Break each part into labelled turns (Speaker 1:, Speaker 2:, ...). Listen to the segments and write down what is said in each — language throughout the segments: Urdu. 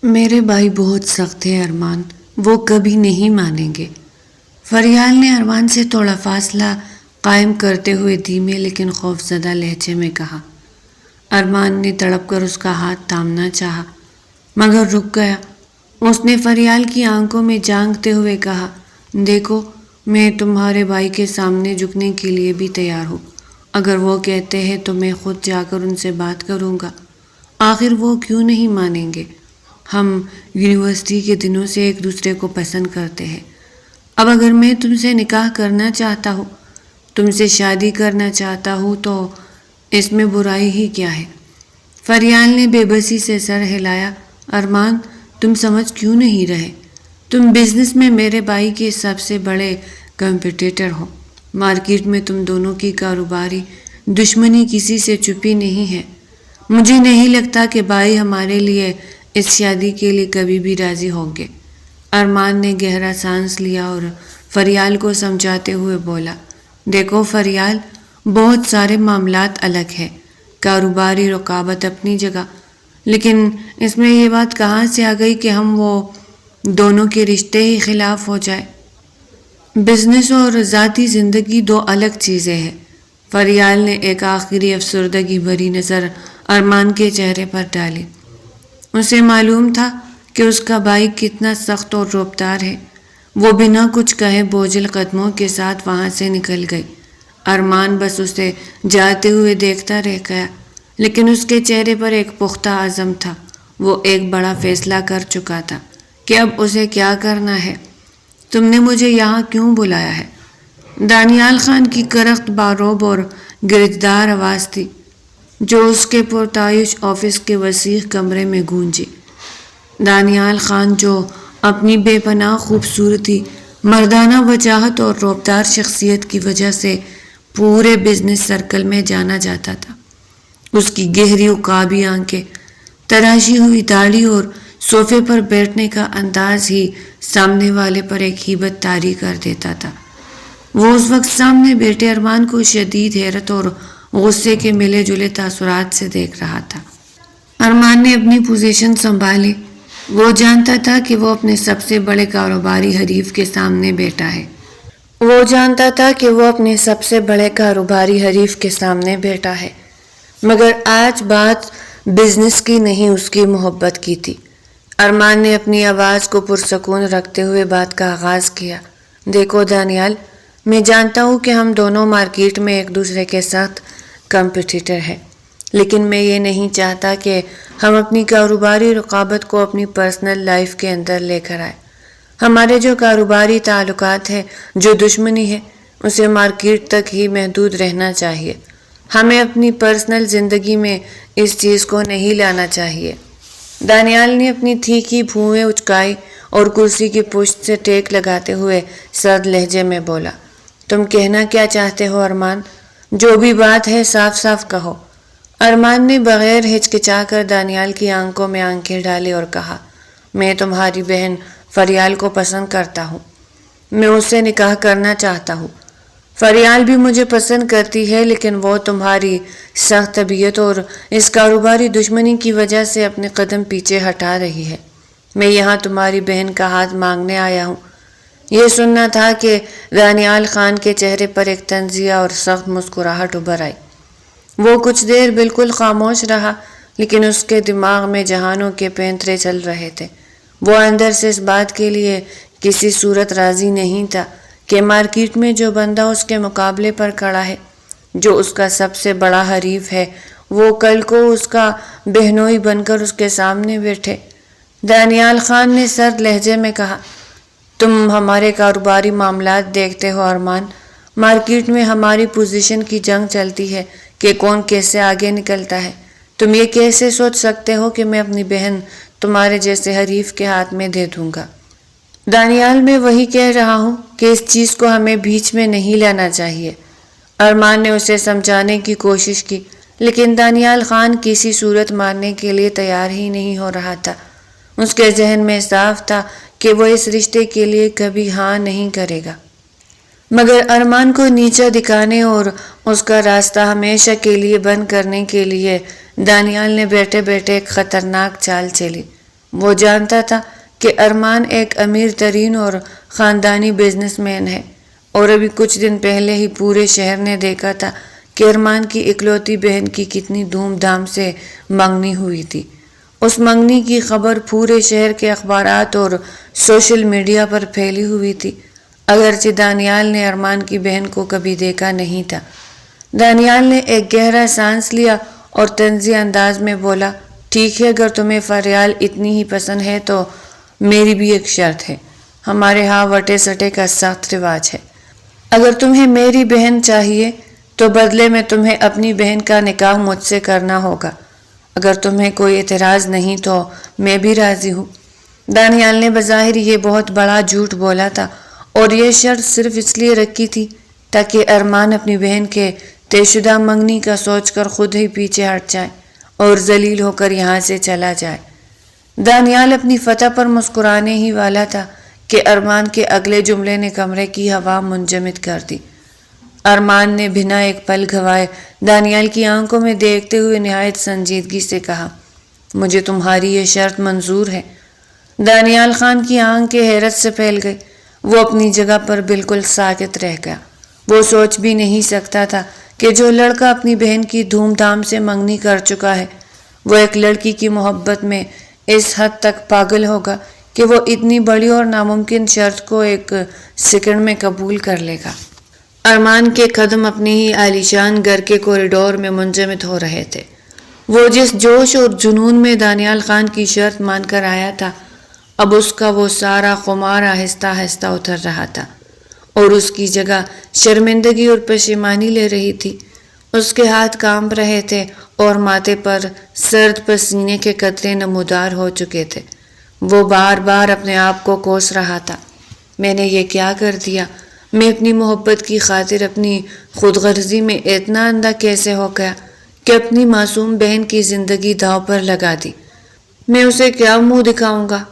Speaker 1: میرے بھائی بہت سخت ہے ارمان، وہ کبھی نہیں مانیں گے۔ فریال نے ارمان سے تھوڑا فاصلہ قائم کرتے ہوئے دھیمے لیکن خوفزدہ لہجے میں کہا۔ ارمان نے تڑپ کر اس کا ہاتھ تھامنا چاہا مگر رک گیا۔ اس نے فریال کی آنکھوں میں جھانکتے ہوئے کہا، دیکھو میں تمہارے بھائی کے سامنے جھکنے کے لیے بھی تیار ہوں۔ اگر وہ کہتے ہیں تو میں خود جا کر ان سے بات کروں گا۔ آخر وہ کیوں نہیں مانیں گے؟ ہم یونیورسٹی کے دنوں سے ایک دوسرے کو پسند کرتے ہیں۔ اب اگر میں تم سے نکاح کرنا چاہتا ہوں، تم سے شادی کرنا چاہتا ہوں تو اس میں برائی ہی کیا ہے؟ فریال نے بے بسی سے سر ہلایا۔ ارمان، تم سمجھ کیوں نہیں رہے؟ تم بزنس میں میرے بھائی کے سب سے بڑے کمپٹیٹر ہو۔ مارکیٹ میں تم دونوں کی کاروباری دشمنی کسی سے چھپی نہیں ہے۔ مجھے نہیں لگتا کہ بھائی ہمارے لیے اس شادی کے لیے کبھی بھی راضی ہوں گے۔ ارمان نے گہرا سانس لیا اور فریال کو سمجھاتے ہوئے بولا، دیکھو فریال، بہت سارے معاملات الگ ہیں۔ کاروباری رقابت اپنی جگہ، لیکن اس میں یہ بات کہاں سے آ گئی کہ ہم وہ دونوں کے رشتے ہی خلاف ہو جائے؟ بزنس اور ذاتی زندگی دو الگ چیزیں ہیں۔ فریال نے ایک آخری افسردگی بھری نظر ارمان کے چہرے پر ڈالی۔ اسے معلوم تھا کہ اس کا بھائی کتنا سخت اور رعبدار ہے۔ وہ بنا کچھ کہے بوجھل قدموں کے ساتھ وہاں سے نکل گئی۔ ارمان بس اسے جاتے ہوئے دیکھتا رہ گیا، لیکن اس کے چہرے پر ایک پختہ عزم تھا۔ وہ ایک بڑا فیصلہ کر چکا تھا کہ اب اسے کیا کرنا ہے۔ تم نے مجھے یہاں کیوں بلایا ہے؟ دانیال خان کی کرخت باروب اور گرجدار آواز تھی جو اس کے پرتعیش آفس کے وسیع کمرے میں گونجی۔ دانیال خان جو اپنی بے پناہ خوبصورتی، مردانہ وجاہت اور رعبدار شخصیت کی وجہ سے پورے بزنس سرکل میں جانا جاتا تھا۔ اس کی گہری عقابی آنکھیں، تراشی ہوئی داڑھی اور صوفے پر بیٹھنے کا انداز ہی سامنے والے پر ایک ہیبت طاری کر دیتا تھا۔ وہ اس وقت سامنے بیٹھے ارمان کو شدید حیرت اور غصے کے ملے جلے تاثرات سے دیکھ رہا تھا۔ ارمان نے اپنی پوزیشن سنبھالی۔ وہ جانتا تھا کہ وہ اپنے سب سے بڑے کاروباری حریف کے سامنے بیٹھا ہے۔ مگر آج بات بزنس کی نہیں، اس کی محبت کی تھی۔ ارمان نے اپنی آواز کو پرسکون رکھتے ہوئے بات کا آغاز کیا۔ دیکھو دانیال، میں جانتا ہوں کہ ہم دونوں مارکیٹ میں ایک دوسرے کے ساتھ کمپٹیٹر ہیں، لیکن میں یہ نہیں چاہتا کہ ہم اپنی کاروباری رقابت کو اپنی پرسنل لائف کے اندر لے کر آئے۔ ہمارے جو کاروباری تعلقات ہیں، جو دشمنی ہے، اسے مارکیٹ تک ہی محدود رہنا چاہیے۔ ہمیں اپنی پرسنل زندگی میں اس چیز کو نہیں لانا چاہیے۔ دانیال نے اپنی تھیکی بھویں اچکائی اور کرسی کی پشت سے ٹیک لگاتے ہوئے سرد لہجے میں بولا، تم کہنا کیا چاہتے ہو ارمان؟ جو بھی بات ہے صاف صاف کہو۔ ارمان نے بغیر ہچکچا کر دانیال کی آنکھوں میں آنکھیں ڈالی اور کہا، میں تمہاری بہن فریال کو پسند کرتا ہوں۔ میں اس سے نکاح کرنا چاہتا ہوں۔ فریال بھی مجھے پسند کرتی ہے، لیکن وہ تمہاری سخت طبیعت اور اس کاروباری دشمنی کی وجہ سے اپنے قدم پیچھے ہٹا رہی ہے۔ میں یہاں تمہاری بہن کا ہاتھ مانگنے آیا ہوں۔ یہ سننا تھا کہ دانیال خان کے چہرے پر ایک طنزیہ اور سخت مسکراہٹ ابھر آئی۔ وہ کچھ دیر بالکل خاموش رہا، لیکن اس کے دماغ میں جہانوں کے پینترے چل رہے تھے۔ وہ اندر سے اس بات کے لیے کسی صورت راضی نہیں تھا کہ مارکیٹ میں جو بندہ اس کے مقابلے پر کھڑا ہے، جو اس کا سب سے بڑا حریف ہے، وہ کل کو اس کا بہنوئی بن کر اس کے سامنے بیٹھے۔ دانیال خان نے سرد لہجے میں کہا، تم ہمارے کاروباری معاملات دیکھتے ہو ارمان۔ مارکیٹ میں ہماری پوزیشن کی جنگ چلتی ہے کہ کون کیسے آگے نکلتا ہے۔ تم یہ کیسے سوچ سکتے ہو کہ میں اپنی بہن تمہارے جیسے حریف کے ہاتھ میں دے دوں گا؟ دانیال، میں وہی کہہ رہا ہوں کہ اس چیز کو ہمیں بیچ میں نہیں لانا چاہیے۔ ارمان نے اسے سمجھانے کی کوشش کی، لیکن دانیال خان کسی صورت ماننے کے لیے تیار ہی نہیں ہو رہا تھا۔ اس کے ذہن میں صاف تھا کہ وہ اس رشتے کے لیے کبھی ہاں نہیں کرے گا۔ مگر ارمان کو نیچا دکھانے اور اس کا راستہ ہمیشہ کے لیے بند کرنے کے لیے دانیال نے بیٹھے بیٹھے ایک خطرناک چال چلی۔ وہ جانتا تھا کہ ارمان ایک امیر ترین اور خاندانی بزنس مین ہے، اور ابھی کچھ دن پہلے ہی پورے شہر نے دیکھا تھا کہ ارمان کی اکلوتی بہن کی کتنی دھوم دھام سے منگنی ہوئی تھی۔ اس منگنی کی خبر پورے شہر کے اخبارات اور سوشل میڈیا پر پھیلی ہوئی تھی، اگرچہ دانیال نے ارمان کی بہن کو کبھی دیکھا نہیں تھا۔ دانیال نے ایک گہرا سانس لیا اور طنزی انداز میں بولا، ٹھیک ہے، اگر تمہیں فریال اتنی ہی پسند ہے تو میری بھی ایک شرط ہے۔ ہمارے ہاں وٹے سٹے کا سخت رواج ہے۔ اگر تمہیں میری بہن چاہیے تو بدلے میں تمہیں اپنی بہن کا نکاح مجھ سے کرنا ہوگا۔ اگر تمہیں کوئی اعتراض نہیں تو میں بھی راضی ہوں۔ دانیال نے بظاہر یہ بہت بڑا جھوٹ بولا تھا، اور یہ شرط صرف اس لیے رکھی تھی تاکہ ارمان اپنی بہن کے طے شدہ منگنی کا سوچ کر خود ہی پیچھے ہٹ جائے اور ذلیل ہو کر یہاں سے چلا جائے۔ دانیال اپنی فتح پر مسکرانے ہی والا تھا کہ ارمان کے اگلے جملے نے کمرے کی ہوا منجمد کر دی۔ ارمان نے بنا ایک پل گھوائے دانیال کی آنکھوں میں دیکھتے ہوئے نہایت سنجیدگی سے کہا، مجھے تمہاری یہ شرط منظور ہے۔ دانیال خان کی آنکھیں حیرت سے پھیل گئی۔ وہ اپنی جگہ پر بالکل ساکت رہ گیا۔ وہ سوچ بھی نہیں سکتا تھا کہ جو لڑکا اپنی بہن کی دھوم دھام سے منگنی کر چکا ہے، وہ ایک لڑکی کی محبت میں اس حد تک پاگل ہوگا کہ وہ اتنی بڑی اور ناممکن شرط کو ایک سیکنڈ میں قبول کر لے گا۔ ارمان کے قدم اپنے ہی عالیشان گھر کے کوریڈور میں منجمد ہو رہے تھے۔ وہ جس جوش اور جنون میں دانیال خان کی شرط مان کر آیا تھا، اب اس کا وہ سارا خمار آہستہ آہستہ اتر رہا تھا، اور اس کی جگہ شرمندگی اور پشیمانی لے رہی تھی۔ اس کے ہاتھ کانپ رہے تھے اور ماتھے پر سرد پسینے کے قطرے نمودار ہو چکے تھے۔ وہ بار بار اپنے آپ کو کوس رہا تھا، میں نے یہ کیا کر دیا؟ میں اپنی محبت کی خاطر اپنی خود غرضی میں اتنا اندھا کیسے ہو گیا کہ اپنی معصوم بہن کی زندگی داؤ پر لگا دی؟ میں اسے کیا منہ دکھاؤں گا؟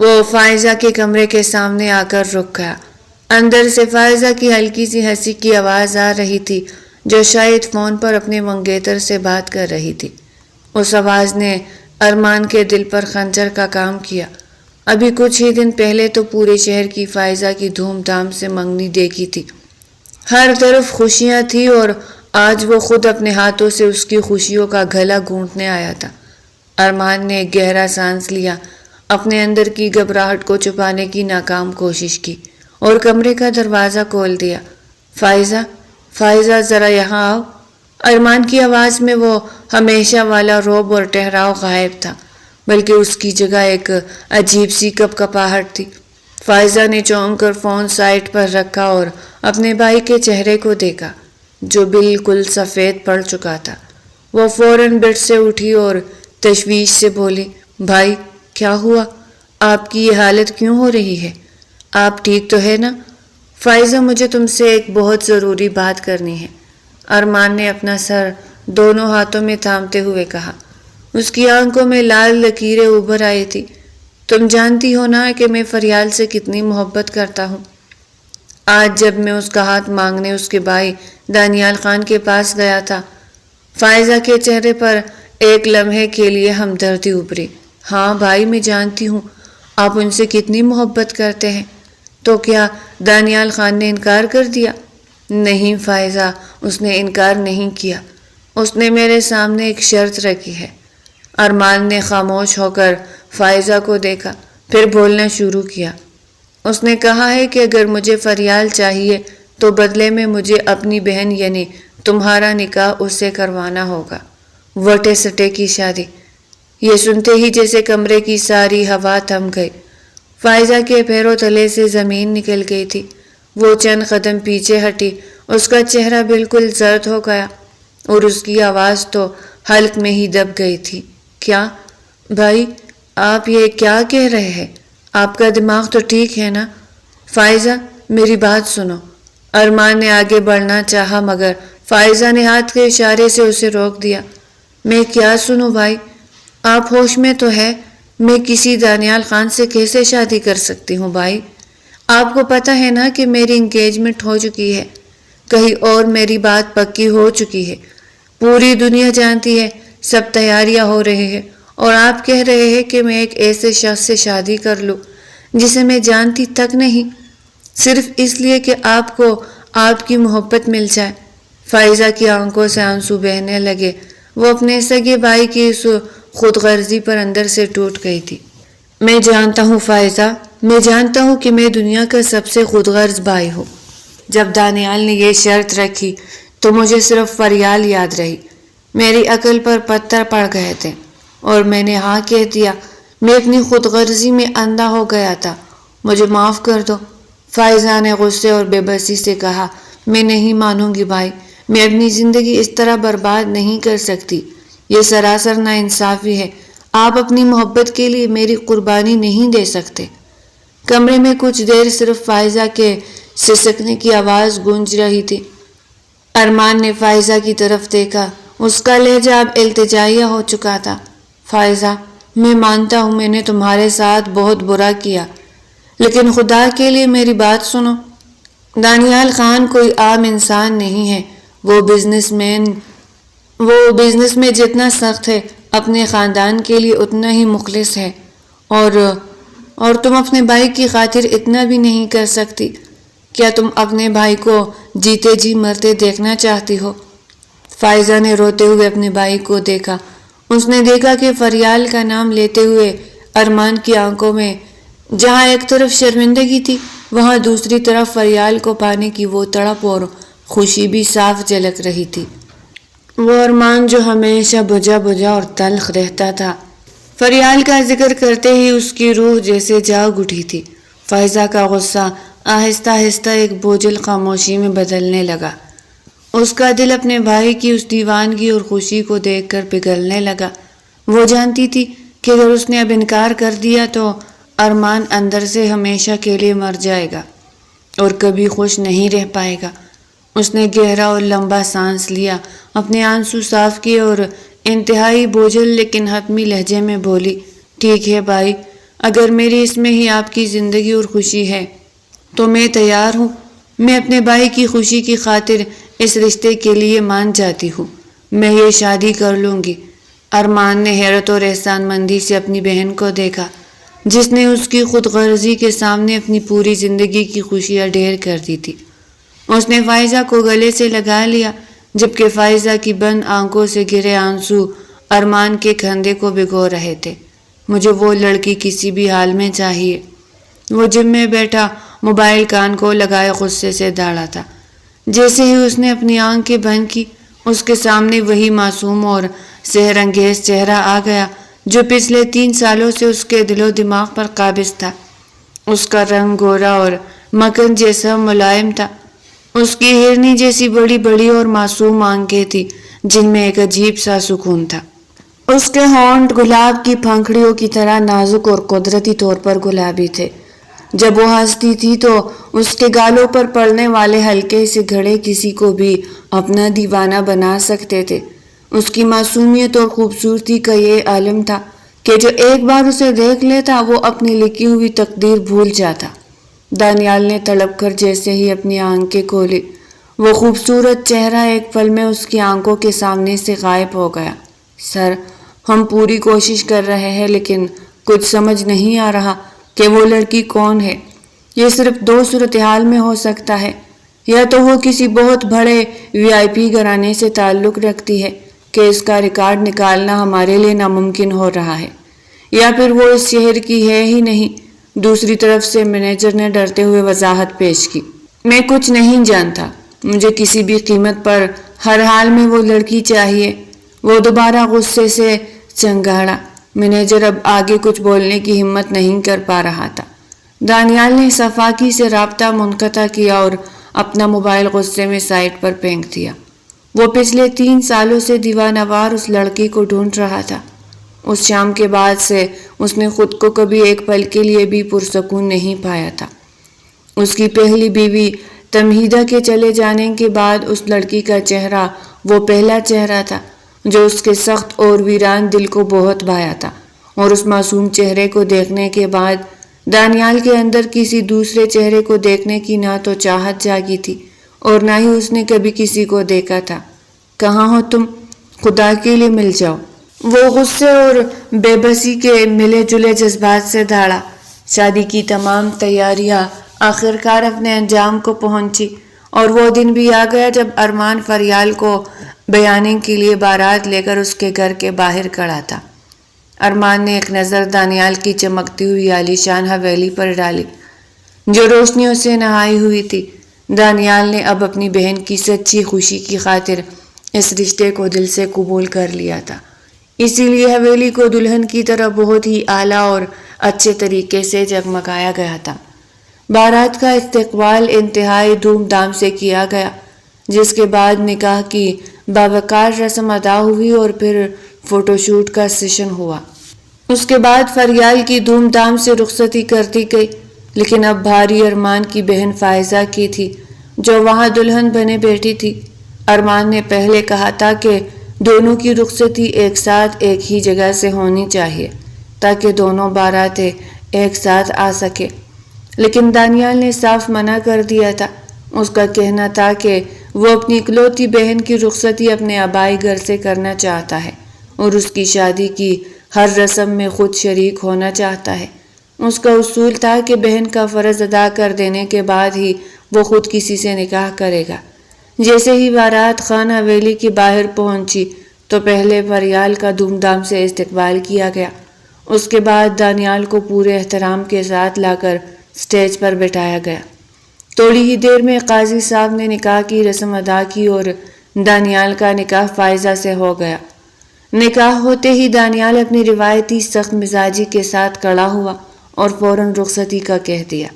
Speaker 1: وہ فائزہ کے کمرے کے سامنے آ کر رک گیا۔ اندر سے فائزہ کی ہلکی سی ہنسی کی آواز آ رہی تھی، جو شاید فون پر اپنے منگیتر سے بات کر رہی تھی۔ اس آواز نے ارمان کے دل پر خنجر کا کام کیا۔ ابھی کچھ ہی دن پہلے تو پورے شہر کی فائزہ کی دھوم دھام سے منگنی دیکھی تھی، ہر طرف خوشیاں تھیں، اور آج وہ خود اپنے ہاتھوں سے اس کی خوشیوں کا گلا گھونٹنے آیا تھا۔ ارمان نے ایک گہرا سانس لیا، اپنے اندر کی گھبراہٹ کو چھپانے کی ناکام کوشش کی، اور کمرے کا دروازہ کھول دیا۔ فائزہ، فائزہ ذرا یہاں آؤ۔ ارمان کی آواز میں وہ ہمیشہ والا رعب اور ٹھہراؤ غائب تھا، بلکہ اس کی جگہ ایک عجیب سی کپکپاہٹ تھی۔ فائزہ نے چونک کر فون سائٹ پر رکھا اور اپنے بھائی کے چہرے کو دیکھا، جو بالکل سفید پڑ چکا تھا۔ وہ فوراً بیڈ سے اٹھی اور تشویش سے بولی، بھائی کیا ہوا؟ آپ کی یہ حالت کیوں ہو رہی ہے؟ آپ ٹھیک تو ہے نا؟ فائزہ، مجھے تم سے ایک بہت ضروری بات کرنی ہے، ارمان نے اپنا سر دونوں ہاتھوں میں تھامتے ہوئے کہا۔ اس کی آنکھوں میں لال لکیریں ابھر آئی تھی۔ تم جانتی ہو نا کہ میں فریال سے کتنی محبت کرتا ہوں۔ آج جب میں اس کا ہاتھ مانگنے اس کے بھائی دانیال خان کے پاس گیا تھا، فائزہ کے چہرے پر ایک لمحے کے لیے ہمدردی ابھری۔ ہاں بھائی، میں جانتی ہوں آپ ان سے کتنی محبت کرتے ہیں۔ تو کیا دانیال خان نے انکار کر دیا؟ نہیں فائزہ، اس نے انکار نہیں کیا، اس نے میرے سامنے ایک شرط رکھی ہے۔ ارمان نے خاموش ہو کر فائزہ کو دیکھا، پھر بولنا شروع کیا۔ اس نے کہا ہے کہ اگر مجھے فریال چاہیے تو بدلے میں مجھے اپنی بہن یعنی تمہارا نکاح اس سے کروانا ہوگا، وٹے سٹے کی شادی۔ یہ سنتے ہی جیسے کمرے کی ساری ہوا تھم گئی۔ فائزہ کے پیروں تلے سے زمین نکل گئی تھی۔ وہ چند قدم پیچھے ہٹی، اس کا چہرہ بالکل زرد ہو گیا، اور اس کی آواز تو حلق میں ہی دب گئی تھی۔ کیا بھائی، آپ یہ کیا کہہ رہے ہیں؟ آپ کا دماغ تو ٹھیک ہے نا؟ فائزہ، میری بات سنو۔ ارمان نے آگے بڑھنا چاہا، مگر فائزہ نے ہاتھ کے اشارے سے اسے روک دیا۔ میں کیا سنوں بھائی؟ آپ ہوش میں تو ہے؟ میں کسی دانیال خان سے کیسے شادی کر سکتی ہوں بھائی؟ آپ کو پتہ ہے نا کہ میری انگیجمنٹ ہو چکی ہے، کہیں اور میری بات پکی ہو چکی ہے، پوری دنیا جانتی ہے، سب تیاریاں ہو رہی ہیں، اور آپ کہہ رہے ہیں کہ میں ایک ایسے شخص سے شادی کر لوں جسے میں جانتی تک نہیں، صرف اس لیے کہ آپ کو آپ کی محبت مل جائے۔ فائزہ کی آنکھوں سے آنسو بہنے لگے۔ وہ اپنے سگے بھائی کی اس خود غرضی پر اندر سے ٹوٹ گئی تھی۔ میں جانتا ہوں فائزہ، میں جانتا ہوں کہ میں دنیا کا سب سے خود غرض بھائی ہوں۔ جب دانیال نے یہ شرط رکھی تو مجھے صرف فریال یاد رہی۔ میری عقل پر پتھر پڑ گئے تھے اور میں نے ہاں کہہ دیا۔ میں اپنی خود غرضی میں اندھا ہو گیا تھا، مجھے معاف کر دو۔ فائزہ نے غصے اور بے بسی سے کہا، میں نہیں مانوں گی بھائی، میں اپنی زندگی اس طرح برباد نہیں کر سکتی۔ یہ سراسر ناانصافی ہے۔ آپ اپنی محبت کے لیے میری قربانی نہیں دے سکتے۔ کمرے میں کچھ دیر صرف فائزہ کے سسکنے کی آواز گونج رہی تھی۔ ارمان نے فائزہ کی طرف دیکھا، اس کا لہجہ اب التجائیہ ہو چکا تھا۔ فائزہ، میں مانتا ہوں میں نے تمہارے ساتھ بہت برا کیا، لیکن خدا کے لیے میری بات سنو۔ دانیال خان کوئی عام انسان نہیں ہے۔ وہ بزنس میں جتنا سخت ہے، اپنے خاندان کے لیے اتنا ہی مخلص ہے، اور تم اپنے بھائی کی خاطر اتنا بھی نہیں کر سکتی۔ کیا تم اپنے بھائی کو جیتے جی مرتے دیکھنا چاہتی ہو؟ فائزہ نے روتے ہوئے اپنے بھائی کو دیکھا۔ اس نے دیکھا کہ فریال کا نام لیتے ہوئے ارمان کی آنکھوں میں جہاں ایک طرف شرمندگی تھی، وہاں دوسری طرف فریال کو پانے کی وہ تڑپ اور خوشی بھی صاف جھلک رہی تھی۔ وہ ارمان جو ہمیشہ بجھا بجھا اور تلخ رہتا تھا، فریال کا ذکر کرتے ہی اس کی روح جیسے جاگ اٹھی تھی۔ فائزہ کا غصہ آہستہ آہستہ ایک بوجھل خاموشی میں بدلنے لگا۔ اس کا دل اپنے بھائی کی اس دیوانگی اور خوشی کو دیکھ کر پگھلنے لگا۔ وہ جانتی تھی کہ اگر اس نے اب انکار کر دیا تو ارمان اندر سے ہمیشہ کے لیے مر جائے گا اور کبھی خوش نہیں رہ پائے گا۔ اس نے گہرا اور لمبا سانس لیا، اپنے آنسو صاف کیے اور انتہائی بوجھل لیکن حتمی لہجے میں بولی، ٹھیک ہے بھائی، اگر میری اس میں ہی آپ کی زندگی اور خوشی ہے تو میں تیار ہوں۔ میں اپنے بھائی کی خوشی کی خاطر اس رشتے کے لیے مان جاتی ہوں۔ میں یہ شادی کر لوں گی۔ ارمان نے حیرت اور احسان مندی سے اپنی بہن کو دیکھا، جس نے اس کی خود غرضی کے سامنے اپنی پوری زندگی کی خوشیاں ڈھیر کر دی تھی۔ اس نے فائزہ کو گلے سے لگا لیا، جبکہ فائزہ کی بند آنکھوں سے گرے آنسو ارمان کے کندھے کو بھگو رہے تھے۔ مجھے وہ لڑکی کسی بھی حال میں چاہیے۔ وہ جم میں بیٹھا موبائل کان کو لگائے غصے سے داڑا تھا۔ جیسے ہی اس نے اپنی آنکھیں بند کی، اس کے سامنے وہی معصوم اور سحر انگیز چہرہ آ گیا جو پچھلے 3 سالوں سے اس کے دل و دماغ پر قابض تھا۔ اس کا رنگ گورا اور مکھن جیسا ملائم تھا۔ اس کی ہرنی جیسی بڑی بڑی اور معصوم آنکھیں تھی جن میں ایک عجیب سا سکون تھا۔ اس کے ہونٹ گلاب کی پھنکڑیوں کی طرح نازک اور قدرتی طور پر گلابی تھے۔ جب وہ ہنستی تھی تو اس کے گالوں پر پڑنے والے ہلکے سے گھڑے کسی کو بھی اپنا دیوانہ بنا سکتے تھے۔ اس کی معصومیت اور خوبصورتی کا یہ عالم تھا کہ جو ایک بار اسے دیکھ لیتا وہ اپنی لکھی ہوئی تقدیر بھول جاتا۔ دانیال نے تڑپ کر جیسے ہی اپنی آنکھیں کھولی، وہ خوبصورت چہرہ ایک پل میں اس کی آنکھوں کے سامنے سے غائب ہو گیا۔ سر، ہم پوری کوشش کر رہے ہیں لیکن کچھ سمجھ نہیں آ رہا کہ وہ لڑکی کون ہے۔ یہ صرف 2 صورتحال میں ہو سکتا ہے، یا تو وہ کسی بہت بڑے VIP گھرانے سے تعلق رکھتی ہے کہ اس کا ریکارڈ نکالنا ہمارے لیے ناممکن ہو رہا ہے، یا پھر وہ اس شہر کی ہے ہی نہیں۔ دوسری طرف سے مینیجر نے ڈرتے ہوئے وضاحت پیش کی، میں کچھ نہیں جانتا، مجھے کسی بھی قیمت پر ہر حال میں وہ لڑکی چاہیے۔ وہ دوبارہ غصے سے چنگاڑا۔ مینیجر اب آگے کچھ بولنے کی ہمت نہیں کر پا رہا تھا۔ دانیال نے صفاقی سے رابطہ منقطع کیا اور اپنا موبائل غصے میں سائٹ پر پھینک دیا۔ وہ پچھلے 3 سالوں سے دیوانہ وار اس لڑکی کو ڈھونڈ رہا تھا۔ اس شام کے بعد سے اس نے خود کو کبھی ایک پل کے لیے بھی پرسکون نہیں پایا تھا۔ اس کی پہلی بیوی تمہیدہ کے چلے جانے کے بعد اس لڑکی کا چہرہ وہ پہلا چہرہ تھا جو اس کے سخت اور ویران دل کو بہت بھایا تھا، اور اس معصوم چہرے کو دیکھنے کے بعد دانیال کے اندر کسی دوسرے چہرے کو دیکھنے کی نہ تو چاہت جاگی تھی اور نہ ہی اس نے کبھی کسی کو دیکھا تھا۔ کہاں ہو تم؟ خدا کے لیے مل جاؤ۔ وہ غصے اور بے بسی کے ملے جلے جذبات سے دھاڑا۔ شادی کی تمام تیاریاں آخرکار اپنے انجام کو پہنچی اور وہ دن بھی آ گیا جب ارمان فریال کو بیانے کے لیے بارات لے کر اس کے گھر کے باہر کھڑا تھا۔ ارمان نے ایک نظر دانیال کی چمکتی ہوئی عالیشان حویلی پر ڈالی جو روشنیوں سے نہائی ہوئی تھی۔ دانیال نے اب اپنی بہن کی سچی خوشی کی خاطر اس رشتے کو دل سے قبول کر لیا تھا، اسی لیے حویلی کو دلہن کی طرح بہت ہی اعلیٰ اور اچھے طریقے سے جگمگایا گیا تھا۔ بارات کا استقبال انتہائی دھوم دھام سے کیا گیا، جس کے بعد نکاح کی باوقار رسم ادا ہوئی اور پھر فوٹو شوٹ کا سیشن ہوا۔ اس کے بعد فریال کی دھوم دھام سے رخصتی کر دی گئی، لیکن اب بھاری ارمان کی بہن فائزہ کی تھی جو وہاں دلہن بنے بیٹھی تھی۔ ارمان نے پہلے کہا تھا کہ دونوں کی رخصتی ایک ساتھ ایک ہی جگہ سے ہونی چاہیے تاکہ دونوں باراتیں ایک ساتھ آ سکے، لیکن دانیال نے صاف منع کر دیا تھا۔ اس کا کہنا تھا کہ وہ اپنی اکلوتی بہن کی رخصتی اپنے آبائی گھر سے کرنا چاہتا ہے اور اس کی شادی کی ہر رسم میں خود شریک ہونا چاہتا ہے۔ اس کا اصول تھا کہ بہن کا فرض ادا کر دینے کے بعد ہی وہ خود کسی سے نکاح کرے گا۔ جیسے ہی بارات خانہ حویلی کے باہر پہنچی تو پہلے فریال کا دھوم دھام سے استقبال کیا گیا، اس کے بعد دانیال کو پورے احترام کے ساتھ لا کر سٹیج پر بٹھایا گیا۔ تھوڑی ہی دیر میں قاضی صاحب نے نکاح کی رسم ادا کی اور دانیال کا نکاح فائزہ سے ہو گیا۔ نکاح ہوتے ہی دانیال اپنی روایتی سخت مزاجی کے ساتھ کھڑا ہوا اور فوراً رخصتی کا کہہ دیا۔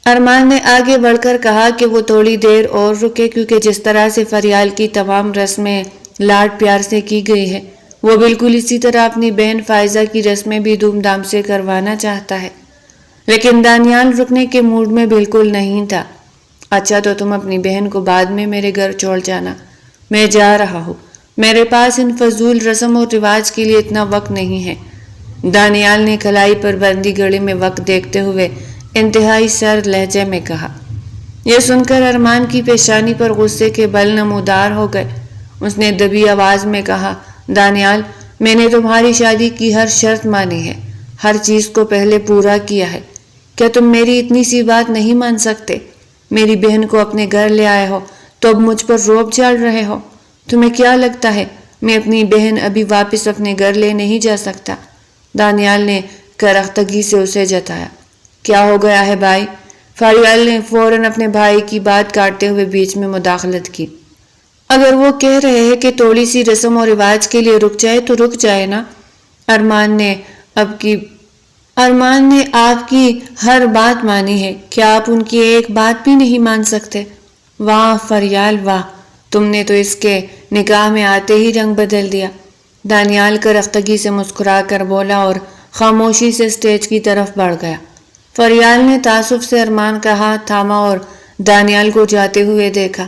Speaker 1: ارمان نے آگے بڑھ کر کہا کہ وہ تھوڑی دیر اور رکے کیونکہ جس طرح سے فریال کی تمام رسمیں لاڈ پیار سے کی گئی ہے وہ بالکل اسی طرح اپنی بہن فائزہ کی رسمیں بھی دھوم دھام سے کروانا چاہتا ہے، لیکن دانیال رکنے کے موڈ میں بالکل نہیں تھا۔ اچھا تو تم اپنی بہن کو بعد میں میرے گھر چھوڑ جانا، میں جا رہا ہوں، میرے پاس ان فضول رسم اور رواج کے لیے اتنا وقت نہیں ہے، دانیال نے کلائی پر بندی گھڑی میں وقت دیکھتے ہوئے انتہائی سرد لہجے میں کہا۔ یہ سن کر ارمان کی پیشانی پر غصے کے بل نمودار ہو گئے۔ اس نے دبی آواز میں کہا، دانیال، میں نے تمہاری شادی کی ہر شرط مانی ہے، ہر چیز کو پہلے پورا کیا ہے، کیا تم میری اتنی سی بات نہیں مان سکتے؟ میری بہن کو اپنے گھر لے آئے ہو تو اب مجھ پر روب جھاڑ رہے ہو؟ تمہیں کیا لگتا ہے میں اپنی بہن ابھی واپس اپنے گھر لے نہیں جا سکتا؟ دانیال نے کرختگی سے اسے جتایا۔ کیا ہو گیا ہے بھائی؟ فریال نے فوراً اپنے بھائی کی بات کاٹتے ہوئے بیچ میں مداخلت کی۔ اگر وہ کہہ رہے ہیں کہ تھوڑی سی رسم و رواج کے لیے رک جائے تو رک جائے نا۔ ارمان نے آپ کی ہر بات مانی ہے، کیا آپ ان کی ایک بات بھی نہیں مان سکتے؟ واہ فریال واہ، تم نے تو اس کے نکاح میں آتے ہی رنگ بدل دیا۔ دانیال کرختگی سے مسکرا کر بولا اور خاموشی سے سٹیج کی طرف بڑھ گیا۔ فریال نے تعصب سے ارمان کا ہاتھ تھاما اور دانیال کو جاتے ہوئے دیکھا۔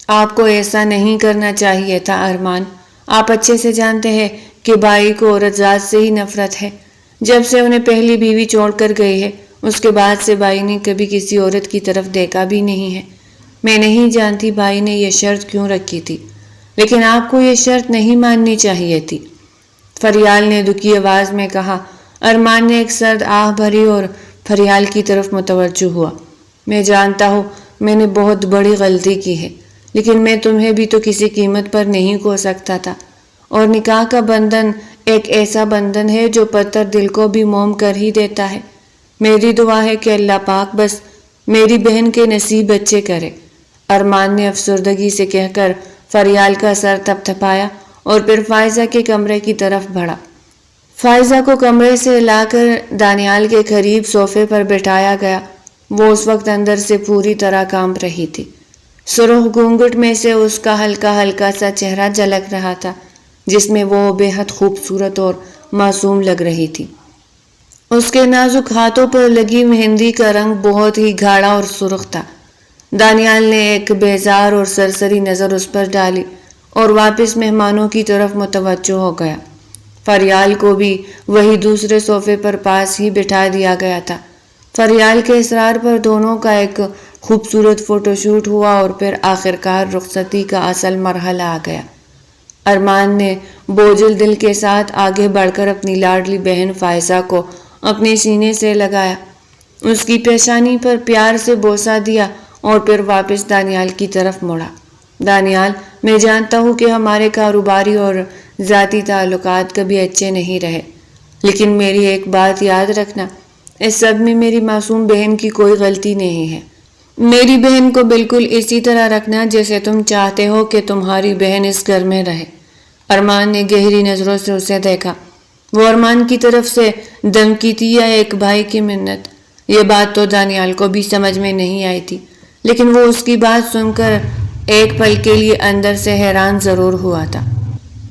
Speaker 1: آپ کو ایسا نہیں کرنا چاہیے تھا ارمان، آپ اچھے سے جانتے ہیں کہ بھائی کو عورت ذات سے ہی نفرت ہے۔ جب سے انہیں پہلی بیوی چھوڑ کر گئی ہے اس کے بعد سے بھائی نے کبھی کسی عورت کی طرف دیکھا بھی نہیں ہے۔ میں نہیں جانتی بھائی نے یہ شرط کیوں رکھی تھی، لیکن آپ کو یہ شرط نہیں ماننی چاہیے تھی، فریال نے دکھی آواز میں کہا۔ ارمان نے ایک سرد آہ بھری اور فریال کی طرف متوجہ ہوا۔ میں جانتا ہوں میں نے بہت بڑی غلطی کی ہے، لیکن میں تمہیں بھی تو کسی قیمت پر نہیں کھو سکتا تھا، اور نکاح کا بندھن ایک ایسا بندھن ہے جو پتھر دل کو بھی موم کر ہی دیتا ہے۔ میری دعا ہے کہ اللہ پاک بس میری بہن کے نصیب اچھے کرے، ارمان نے افسردگی سے کہہ کر فریال کا سر تھپ تھپایا اور پھر فائزہ کے کمرے کی طرف بڑھا۔ فائزہ کو کمرے سے لا کر دانیال کے قریب صوفے پر بٹھایا گیا۔ وہ اس وقت اندر سے پوری طرح کانپ رہی تھی۔ سرخ گھونگھٹ میں سے اس کا ہلکا ہلکا سا چہرہ جھلک رہا تھا جس میں وہ بے حد خوبصورت اور معصوم لگ رہی تھی۔ اس کے نازک ہاتھوں پر لگی مہندی کا رنگ بہت ہی گاڑھا اور سرخ تھا۔ دانیال نے ایک بیزار اور سرسری نظر اس پر ڈالی اور واپس مہمانوں کی طرف متوجہ ہو گیا۔ فریال کو بھی وہی دوسرے صوفے پر پاس ہی بٹھا دیا گیا تھا۔ فریال کے اصرار پر دونوں کا ایک خوبصورت فوٹو شوٹ ہوا اور پھر آخرکار رخصتی کا اصل مرحلہ آ گیا۔ ارمان نے بوجھل دل کے ساتھ آگے بڑھ کر اپنی لاڈلی بہن فائزہ کو اپنے سینے سے لگایا، اس کی پیشانی پر پیار سے بوسہ دیا اور پھر واپس دانیال کی طرف مڑا۔ دانیال، میں جانتا ہوں کہ ہمارے کاروباری اور ذاتی تعلقات کبھی اچھے نہیں رہے، لیکن میری ایک بات یاد رکھنا، اس سب میں میری معصوم بہن کی کوئی غلطی نہیں ہے۔ میری بہن کو بالکل اسی طرح رکھنا جیسے تم چاہتے ہو کہ تمہاری بہن اس گھر میں رہے۔ ارمان نے گہری نظروں سے اسے دیکھا۔ وہ ارمان کی طرف سے دھمکی تھی یا ایک بھائی کی منت؟ یہ بات تو دانیال کو بھی سمجھ میں نہیں آئی تھی، لیکن وہ اس کی بات سن کر ایک پل کے لیے اندر سے حیران ضرور ہوا تھا،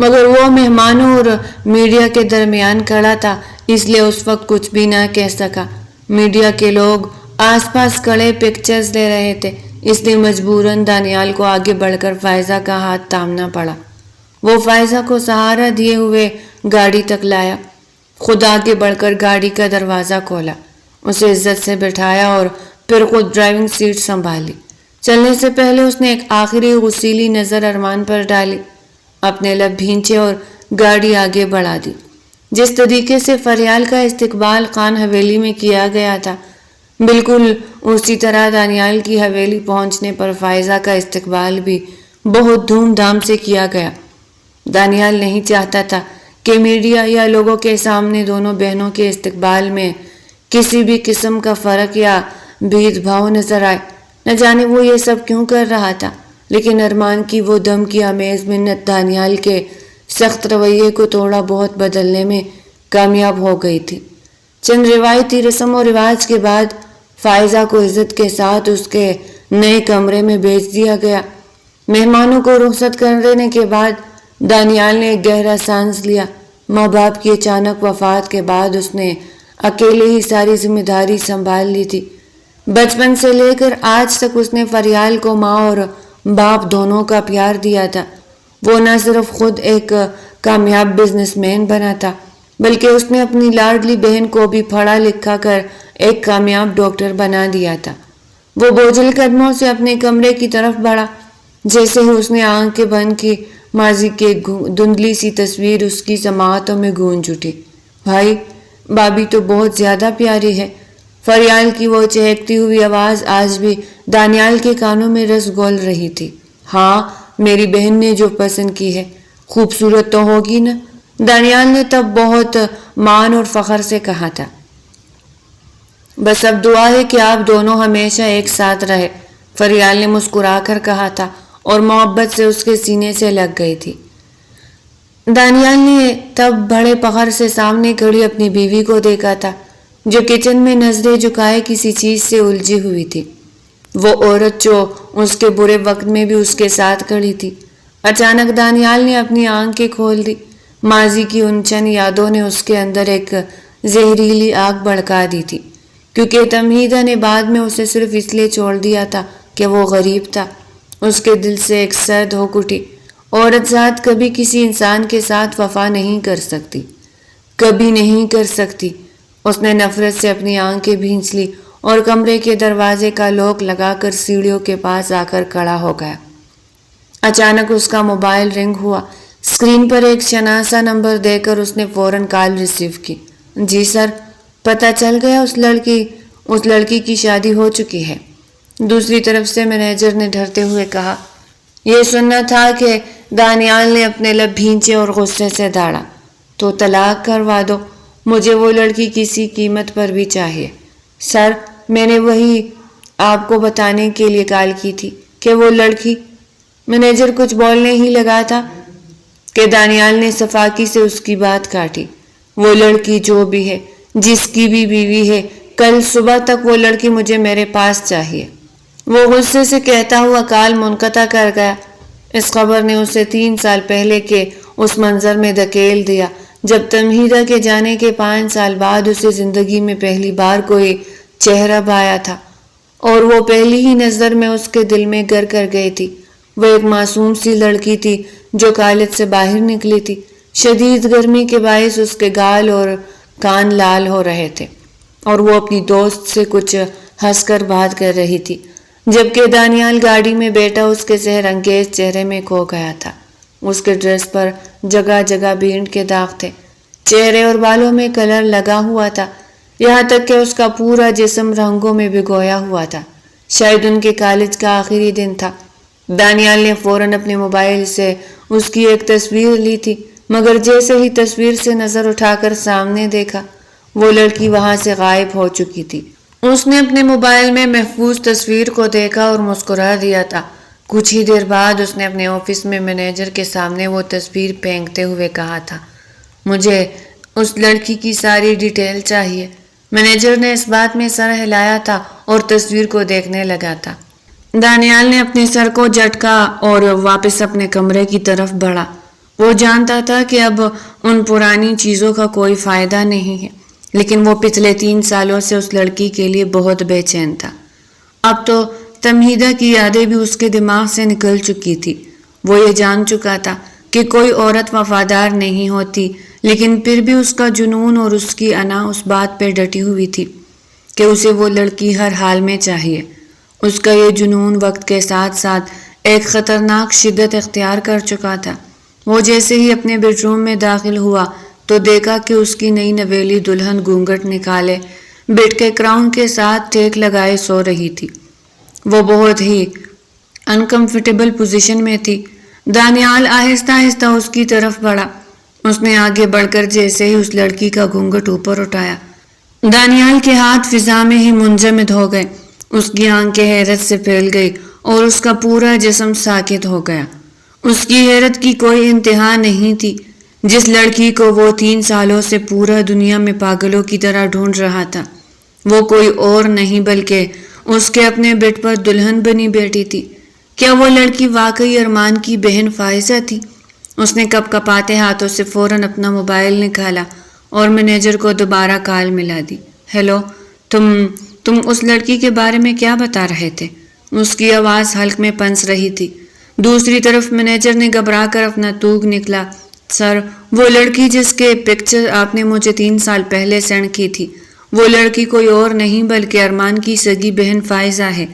Speaker 1: مگر وہ مہمانوں اور میڈیا کے درمیان کھڑا تھا، اس لیے اس وقت کچھ بھی نہ کہہ سکا۔ میڈیا کے لوگ آس پاس کھڑے پکچرز لے رہے تھے، اس لیے مجبوراً دانیال کو آگے بڑھ کر فائزہ کا ہاتھ تھامنا پڑا۔ وہ فائزہ کو سہارا دیے ہوئے گاڑی تک لایا، خود آگے بڑھ کر گاڑی کا دروازہ کھولا، اسے عزت سے بٹھایا اور پھر خود ڈرائیونگ سیٹ سنبھالی۔ چلنے سے پہلے اس نے ایک آخری غصیلی نظر ارمان پر ڈالی، اپنے لب بھینچے اور گاڑی آگے بڑھا دی۔ جس طریقے سے فریال کا استقبال خان حویلی میں کیا گیا تھا، بالکل اسی طرح دانیال کی حویلی پہنچنے پر فائزہ کا استقبال بھی بہت دھوم دھام سے کیا گیا۔ دانیال نہیں چاہتا تھا کہ میڈیا یا لوگوں کے سامنے دونوں بہنوں کے استقبال میں کسی بھی قسم کا فرق یا بھید بھاؤ نظر آئے۔ نہ جانے وہ یہ سب کیوں کر رہا تھا، لیکن ارمان کی وہ دھمکی آمیز منت دانیال کے سخت رویے کو تھوڑا بہت بدلنے میں کامیاب ہو گئی تھی۔ چند روایتی رسم و رواج کے بعد فائزہ کو عزت کے ساتھ اس کے نئے کمرے میں بھیج دیا گیا۔ مہمانوں کو رخصت کر دینے کے بعد دانیال نے ایک گہرا سانس لیا۔ ماں باپ کی اچانک وفات کے بعد اس نے اکیلے ہی ساری ذمہ داری سنبھال لی تھی۔ بچپن سے لے کر آج تک اس نے فریال کو ماں اور باپ دونوں کا پیار دیا تھا۔ وہ نہ صرف خود ایک کامیاب بزنس مین بنا تھا، بلکہ اس نے اپنی لاڈلی بہن کو بھی پڑھا لکھا کر ایک کامیاب ڈاکٹر بنا دیا تھا۔ وہ بوجھل قدموں سے اپنے کمرے کی طرف بڑھا۔ جیسے ہی اس نے آنکھیں بند کی، ماضی کی ایک دھندلی سی تصویر اس کی سماعتوں میں گونج اٹھی۔ بھائی، بابی تو بہت زیادہ پیاری ہے۔ فریال کی وہ چہکتی ہوئی آواز آج بھی دانیال کے کانوں میں رس گھول رہی تھی۔ ہاں، میری بہن نے جو پسند کی ہے، خوبصورت تو ہوگی نا؟ دانیال نے تب بہت مان اور فخر سے کہا تھا۔ بس اب دعا ہے کہ آپ دونوں ہمیشہ ایک ساتھ رہے، فریال نے مسکرا کر کہا تھا اور محبت سے اس کے سینے سے لگ گئی تھی۔ دانیال نے تب بڑے فخر سے سامنے کھڑی اپنی بیوی کو دیکھا تھا، جو کچن میں نظریں جھکائے کسی چیز سے الجھی ہوئی تھی۔ وہ عورت جو اس کے برے وقت میں بھی اس کے ساتھ کھڑی تھی۔ اچانک دانیال نے اپنی آنکھیں کھول دی۔ ماضی کی ان چند یادوں نے اس کے اندر ایک زہریلی آگ بھڑکا دی تھی، کیونکہ تمہیدہ نے بعد میں اسے صرف اس لیے چھوڑ دیا تھا کہ وہ غریب تھا۔ اس کے دل سے ایک سرد ہوک اٹھی۔ عورت ذات کبھی کسی انسان کے ساتھ وفا نہیں کر سکتی، کبھی نہیں کر سکتی۔ اس نے نفرت سے اپنی آنکھیں بھینچ لی اور کمرے کے دروازے کا لوک لگا کر سیڑھیوں کے پاس آ کر کھڑا ہو گیا۔ اچانک اس کا موبائل رنگ ہوا۔ اسکرین پر ایک شناسا نمبر دے کر اس نے فوراً کال ریسیو کی۔ جی سر، پتہ چل گیا اس لڑکی کی شادی ہو چکی ہے، دوسری طرف سے مینیجر نے ڈرتے ہوئے کہا۔ یہ سننا تھا کہ دانیال نے اپنے لب بھینچے اور غصے سے دھاڑا۔ تو طلاق کروا دو، مجھے وہ لڑکی کسی قیمت پر بھی چاہیے۔ سر، میں نے وہی آپ کو بتانے کے لیے کال کی تھی کہ وہ لڑکی، مینیجر کچھ بولنے ہی لگا تھا کہ دانیال نے صفاقی سے اس کی بات کاٹی۔ وہ لڑکی جو بھی ہے، جس کی بھی بیوی ہے، کل صبح تک وہ لڑکی مجھے میرے پاس چاہیے۔ وہ غصے سے کہتا ہوا کال منقطع کر گیا۔ اس خبر نے اسے 3 سال پہلے کے اس منظر میں دھکیل دیا جب تمہیدہ کے جانے کے 5 سال بعد اسے زندگی میں پہلی بار کوئی چہرہ بھایا تھا، اور وہ پہلی ہی نظر میں اس کے دل میں گر کر گئی تھی۔ وہ ایک معصوم سی لڑکی تھی جو کالج سے باہر نکلی تھی۔ شدید گرمی کے باعث اس کے گال اور کان لال ہو رہے تھے، اور وہ اپنی دوست سے کچھ ہنس کر بات کر رہی تھی، جبکہ دانیال گاڑی میں بیٹھا اس کے سحر انگیز چہرے میں کھو گیا تھا۔ اس کے ڈریس پر جگہ جگہ بھینٹ کے داغ تھے، چہرے اور بالوں میں کلر لگا ہوا تھا، یہاں تک کہ اس کا پورا جسم رنگوں میں بھگویا ہوا تھا۔ شاید ان کے کالج کا آخری دن تھا۔ دانیال نے فوراً اپنے موبائل سے اس کی ایک تصویر لی تھی، مگر جیسے ہی تصویر سے نظر اٹھا کر سامنے دیکھا، وہ لڑکی وہاں سے غائب ہو چکی تھی۔ اس نے اپنے موبائل میں محفوظ تصویر کو دیکھا اور مسکرا دیا تھا۔ کچھ ہی دیر بعد اس نے اپنے آفس میں مینیجر کے سامنے وہ تصویر پھینکتے ہوئے کہا تھا، مجھے اس لڑکی کی ساری ڈیٹیل چاہیے۔ مینیجر نے اس بات میں سر ہلایا تھا اور تصویر کو دیکھنے لگا تھا۔ دانیال نے اپنے سر کو جھٹکا اور واپس اپنے کمرے کی طرف بڑھا۔ وہ جانتا تھا کہ اب ان پرانی چیزوں کا کوئی فائدہ نہیں ہے، لیکن وہ پچھلے 3 سالوں سے اس لڑکی کے لیے بہت بے چین تھا۔ اب تو تمہیدہ کی یادیں بھی اس کے دماغ سے نکل چکی تھی۔ وہ یہ جان چکا تھا کہ کوئی عورت وفادار نہیں ہوتی، لیکن پھر بھی اس کا جنون اور اس کی انا اس بات پہ ڈٹی ہوئی تھی کہ اسے وہ لڑکی ہر حال میں چاہیے۔ اس کا یہ جنون وقت کے ساتھ ساتھ ایک خطرناک شدت اختیار کر چکا تھا۔ وہ جیسے ہی اپنے بیڈ روم میں داخل ہوا تو دیکھا کہ اس کی نئی نویلی دلہن گھونگھٹ نکالے بیڈ کے کراؤن کے ساتھ ٹیک لگائے سو رہی تھی۔ وہ بہت ہی انکمفرٹیبل پوزیشن میں تھی۔ دانیال آہستہ آہستہ اس کی طرف بڑھا۔ اس نے آگے بڑھ کر جیسے ہی اس لڑکی کا گھونگھٹ اوپر اٹھایا، دانیال کے ہاتھ فضا میں ہی منجمد ہو گئے۔ اس کی آنکھیں حیرت سے پھیل گئی اور اس کا پورا جسم ساکت ہو گیا۔ اس کی حیرت کی کوئی انتہا نہیں تھی۔ جس لڑکی کو وہ 3 سالوں سے پورا دنیا میں پاگلوں کی طرح ڈھونڈ رہا تھا، وہ کوئی اور نہیں بلکہ اس کے اپنے بیڈ پر دلہن بنی بیٹھی تھی۔ کیا وہ لڑکی واقعی ارمان کی بہن فائزہ تھی؟ اس نے کپ کپاتے ہاتھوں سے فوراً اپنا موبائل نکالا اور مینیجر کو دوبارہ کال ملا دی۔ ہیلو، تم اس لڑکی کے بارے میں کیا بتا رہے تھے؟ اس کی آواز حلق میں پنس رہی تھی۔ دوسری طرف مینیجر نے گھبرا کر اپنا توگ نکلا۔ سر، وہ لڑکی جس کے پکچر آپ نے مجھے 3 سال پہلے سینڈ کی تھی، وہ لڑکی کوئی اور نہیں بلکہ ارمان کی سگی بہن فائزہ ہے،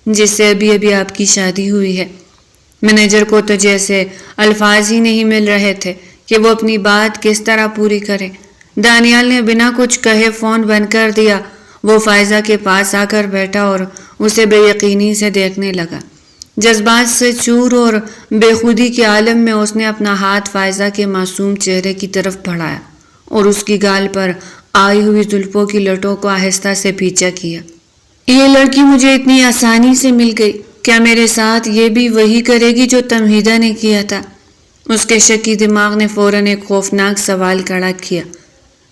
Speaker 1: جس سے ابھی آپ کی شادی ہوئی ہے۔ مینیجر کو تو جیسے الفاظ ہی نہیں مل رہے تھے کہ وہ اپنی بات کس طرح پوری کرے۔ دانیال نے بنا کچھ کہے فون بند کر دیا۔ وہ فائزہ کے پاس آ کر بیٹھا اور اسے بے یقینی سے دیکھنے لگا۔ جذبات سے چور اور بے خودی کے عالم میں اس نے اپنا ہاتھ فائزہ کے معصوم چہرے کی طرف بڑھایا اور اس کی گال پر آئی ہوئی زلفوں کی لٹوں کو آہستہ سے پیچھا کیا۔ یہ لڑکی مجھے اتنی آسانی سے مل گئی، کیا میرے ساتھ یہ بھی وہی کرے گی جو تمہیدہ نے کیا تھا؟ اس کے شکی دماغ نے فوراً ایک خوفناک سوال کھڑا کیا۔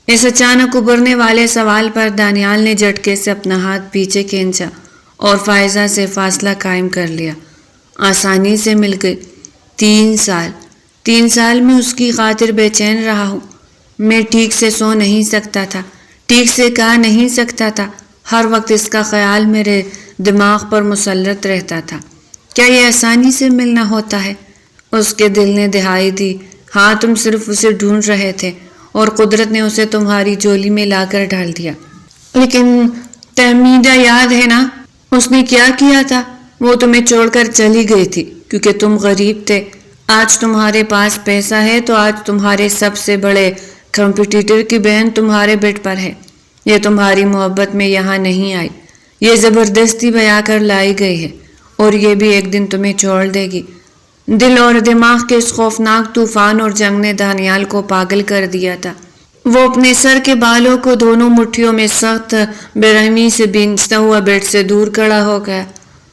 Speaker 1: اس اچانک ابھرنے والے سوال پر دانیال نے جھٹکے سے اپنا ہاتھ پیچھے کھینچا اور فائزہ سے فاصلہ قائم کر لیا۔ آسانی سے مل گئی؟ 3 سال میں اس کی خاطر بے چین رہا ہوں۔ میں ٹھیک سے سو نہیں سکتا تھا، ٹھیک سے کہا نہیں سکتا تھا، ہر وقت اس کا خیال میرے دماغ پر مسلط رہتا تھا۔ کیا یہ آسانی سے ملنا ہوتا ہے؟ اس کے دل نے دہائی دی۔ ہاں، تم صرف اسے ڈھونڈ رہے تھے اور قدرت نے اسے تمہاری جولی میں لا کر ڈال دیا۔ لیکن تمہیدہ یاد ہے نا، اس نے کیا کیا تھا؟ وہ تمہیں چھوڑ کر چلی گئی تھی کیونکہ تم غریب تھے۔ آج تمہارے پاس پیسہ ہے تو آج تمہارے سب سے بڑے کمپٹیٹر کی بہن تمہارے بیڈ پر ہے۔ یہ تمہاری محبت میں یہاں نہیں آئی، یہ زبردستی بیا کر لائی گئی ہے، اور یہ بھی ایک دن تمہیں چھوڑ دے گی۔ دل اور دماغ کے اس خوفناک طوفان اور جنگ نے دانیال کو پاگل کر دیا تھا۔ وہ اپنے سر کے بالوں کو دونوں مٹھیوں میں سخت بے رحمی سے بھینچتا ہوا بیڈ سے دور کھڑا ہو گیا،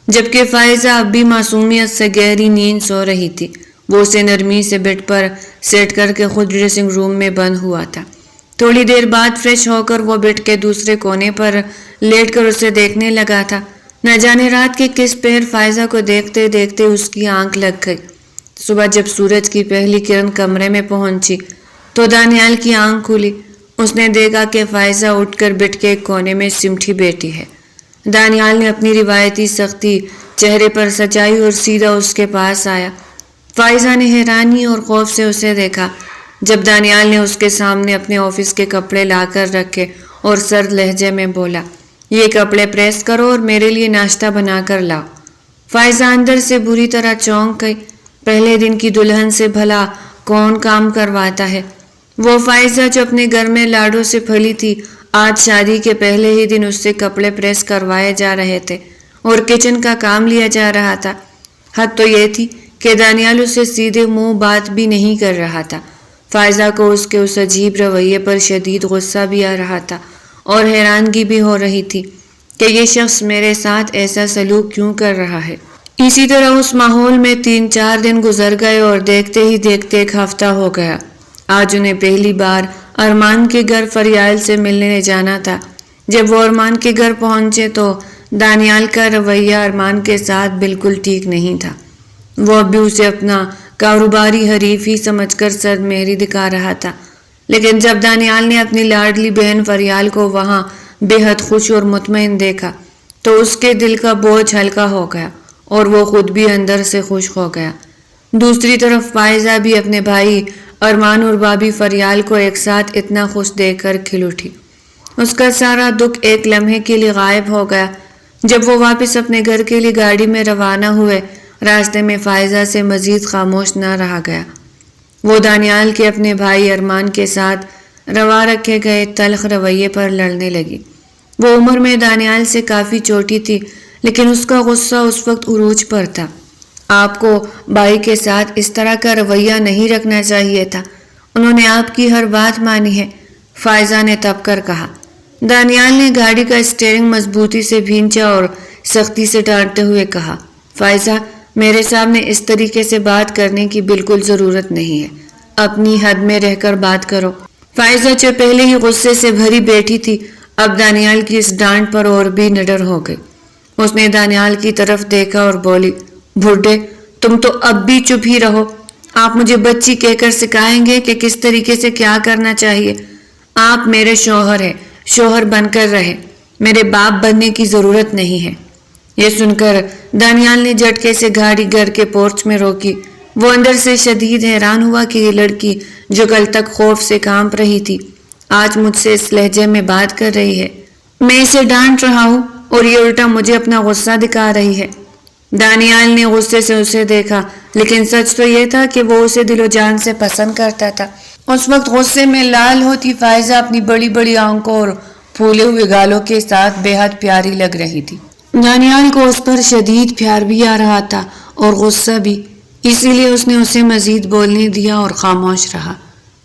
Speaker 1: جبکہ فائزہ اب بھی معصومیت سے گہری نیند سو رہی تھی۔ وہ اسے نرمی سے بیڈ پر سیٹ کر کے خود ڈریسنگ روم میں بند ہوا تھا۔ تھوڑی دیر بعد فریش ہو کر وہ بیڈ کے دوسرے کونے پر لیٹ کر اسے دیکھنے لگا تھا۔ نہ جانے رات کے کس پہر فائزہ کو دیکھتے دیکھتے اس کی آنکھ لگ گئی۔ صبح جب سورج کی پہلی کرن کمرے میں پہنچی تو دانیال کی آنکھ کھلی۔ اس نے دیکھا کہ فائزہ اٹھ کر بیڈ کے ایک کونے میں سمٹی بیٹھی ہے۔ دانیال نے اپنی روایتی سختی چہرے پر سجائی اور سیدھا اس کے پاس آیا۔ فائزہ نے حیرانی اور خوف سے اسے دیکھا۔ جب دانیال نے اس کے سامنے اپنے آفس کے کپڑے لا کر رکھے اور سرد لہجے میں بولا، یہ کپڑے پریس کرو اور میرے لیے ناشتہ بنا کر لاؤ۔ فائزہ اندر سے بری طرح چونک گئی۔ پہلے دن کی دلہن سے بھلا کون کام کرواتا ہے؟ وہ فائزہ جو اپنے گھر میں لاڈوں سے پھلی تھی، آج شادی کے پہلے ہی دن اس سے کپڑے پریس کروائے جا رہے تھے اور کچن کا کام لیا جا رہا تھا۔ حد تو یہ تھی کہ دانیال اس سے سیدھے منہ بات بھی نہیں کر رہا تھا۔ فائزہ کو اس کے اس عجیب رویے پر شدید غصہ بھی آ رہا تھا اور حیرانگی بھی ہو رہی تھی کہ یہ شخص میرے ساتھ ایسا سلوک کیوں کر رہا ہے۔ اسی طرح اس ماحول میں 3-4 دن گزر گئے اور دیکھتے ہی دیکھتے ایک ہفتہ ہو گیا۔ آج انہیں پہلی بار ارمان کے گھر فریال سے ملنے جانا تھا۔ جب وہ ارمان کے گھر پہنچے تو دانیال کا رویہ ارمان کے ساتھ بالکل ٹھیک نہیں تھا۔ وہ اب بھی اسے اپنا کاروباری حریف ہی سمجھ کر سرد مہری دکھا رہا تھا، لیکن جب دانیال نے اپنی لاڈلی بہن فریال کو وہاں بے حد خوش اور مطمئن دیکھا تو اس کے دل کا بوجھ ہلکا ہو گیا اور وہ خود بھی اندر سے خوش ہو گیا۔ دوسری طرف فائزہ بھی اپنے بھائی ارمان اور بھابھی فریال کو ایک ساتھ اتنا خوش دیکھ کر کھل اٹھی۔ اس کا سارا دکھ ایک لمحے کے لیے غائب ہو گیا۔ جب وہ واپس اپنے گھر کے لیے گاڑی میں روانہ ہوئے، راستے میں فائزہ سے مزید خاموش نہ رہا گیا۔ وہ دانیال کے اپنے بھائی ارمان کے ساتھ روا رکھے گئے تلخ رویے پر لڑنے لگی۔ وہ عمر میں دانیال سے کافی چھوٹی تھی، لیکن اس کا غصہ اس وقت عروج پر تھا۔ آپ کو بھائی کے ساتھ اس طرح کا رویہ نہیں رکھنا چاہیے تھا، انہوں نے آپ کی ہر بات مانی ہے، فائزہ نے تب کر کہا۔ دانیال نے گاڑی کا اسٹیئرنگ مضبوطی سے بھینچا اور سختی سے ڈانٹتے ہوئے کہا، فائزہ، میرے سامنے اس طریقے سے بات کرنے کی بالکل ضرورت نہیں ہے، اپنی حد میں رہ کر بات کرو۔ فائزہ جو پہلے ہی غصے سے بھری بیٹھی تھی، اب دانیال کی اس ڈانٹ پر اور بھی نڈر ہو گئی۔ اس نے دانیال کی طرف دیکھا اور بولی، بھڈے، تم تو اب بھی چپ ہی رہو، آپ مجھے بچی کہہ کر سکھائیں گے کہ کس طریقے سے کیا کرنا چاہیے؟ آپ میرے شوہر ہیں، شوہر بن کر رہے، میرے باپ بننے کی ضرورت نہیں ہے۔ یہ سن کر دانیال نے جھٹکے سے گاڑی گھر کے پورچ میں روکی۔ وہ اندر سے شدید حیران ہوا کہ یہ لڑکی جو کل تک خوف سے کانپ رہی تھی، آج مجھ سے اس لہجے میں بات کر رہی ہے۔ میں اسے ڈانٹ رہا ہوں اور یہ الٹا مجھے اپنا غصہ دکھا رہی ہے۔ دانیال نے غصے سے اسے دیکھا، لیکن سچ تو یہ تھا کہ وہ اسے دل و جان سے پسند کرتا تھا۔ اس وقت غصے میں لال ہوتی فائزہ اپنی بڑی بڑی آنکھوں اور پھولے ہوئے گالوں کے ساتھ بے حد پیاری لگ رہی تھی۔ دانیال کو اس پر شدید پیار بھی آ رہا تھا اور غصہ بھی، اسی لیے اس نے اسے مزید بولنے دیا اور خاموش رہا۔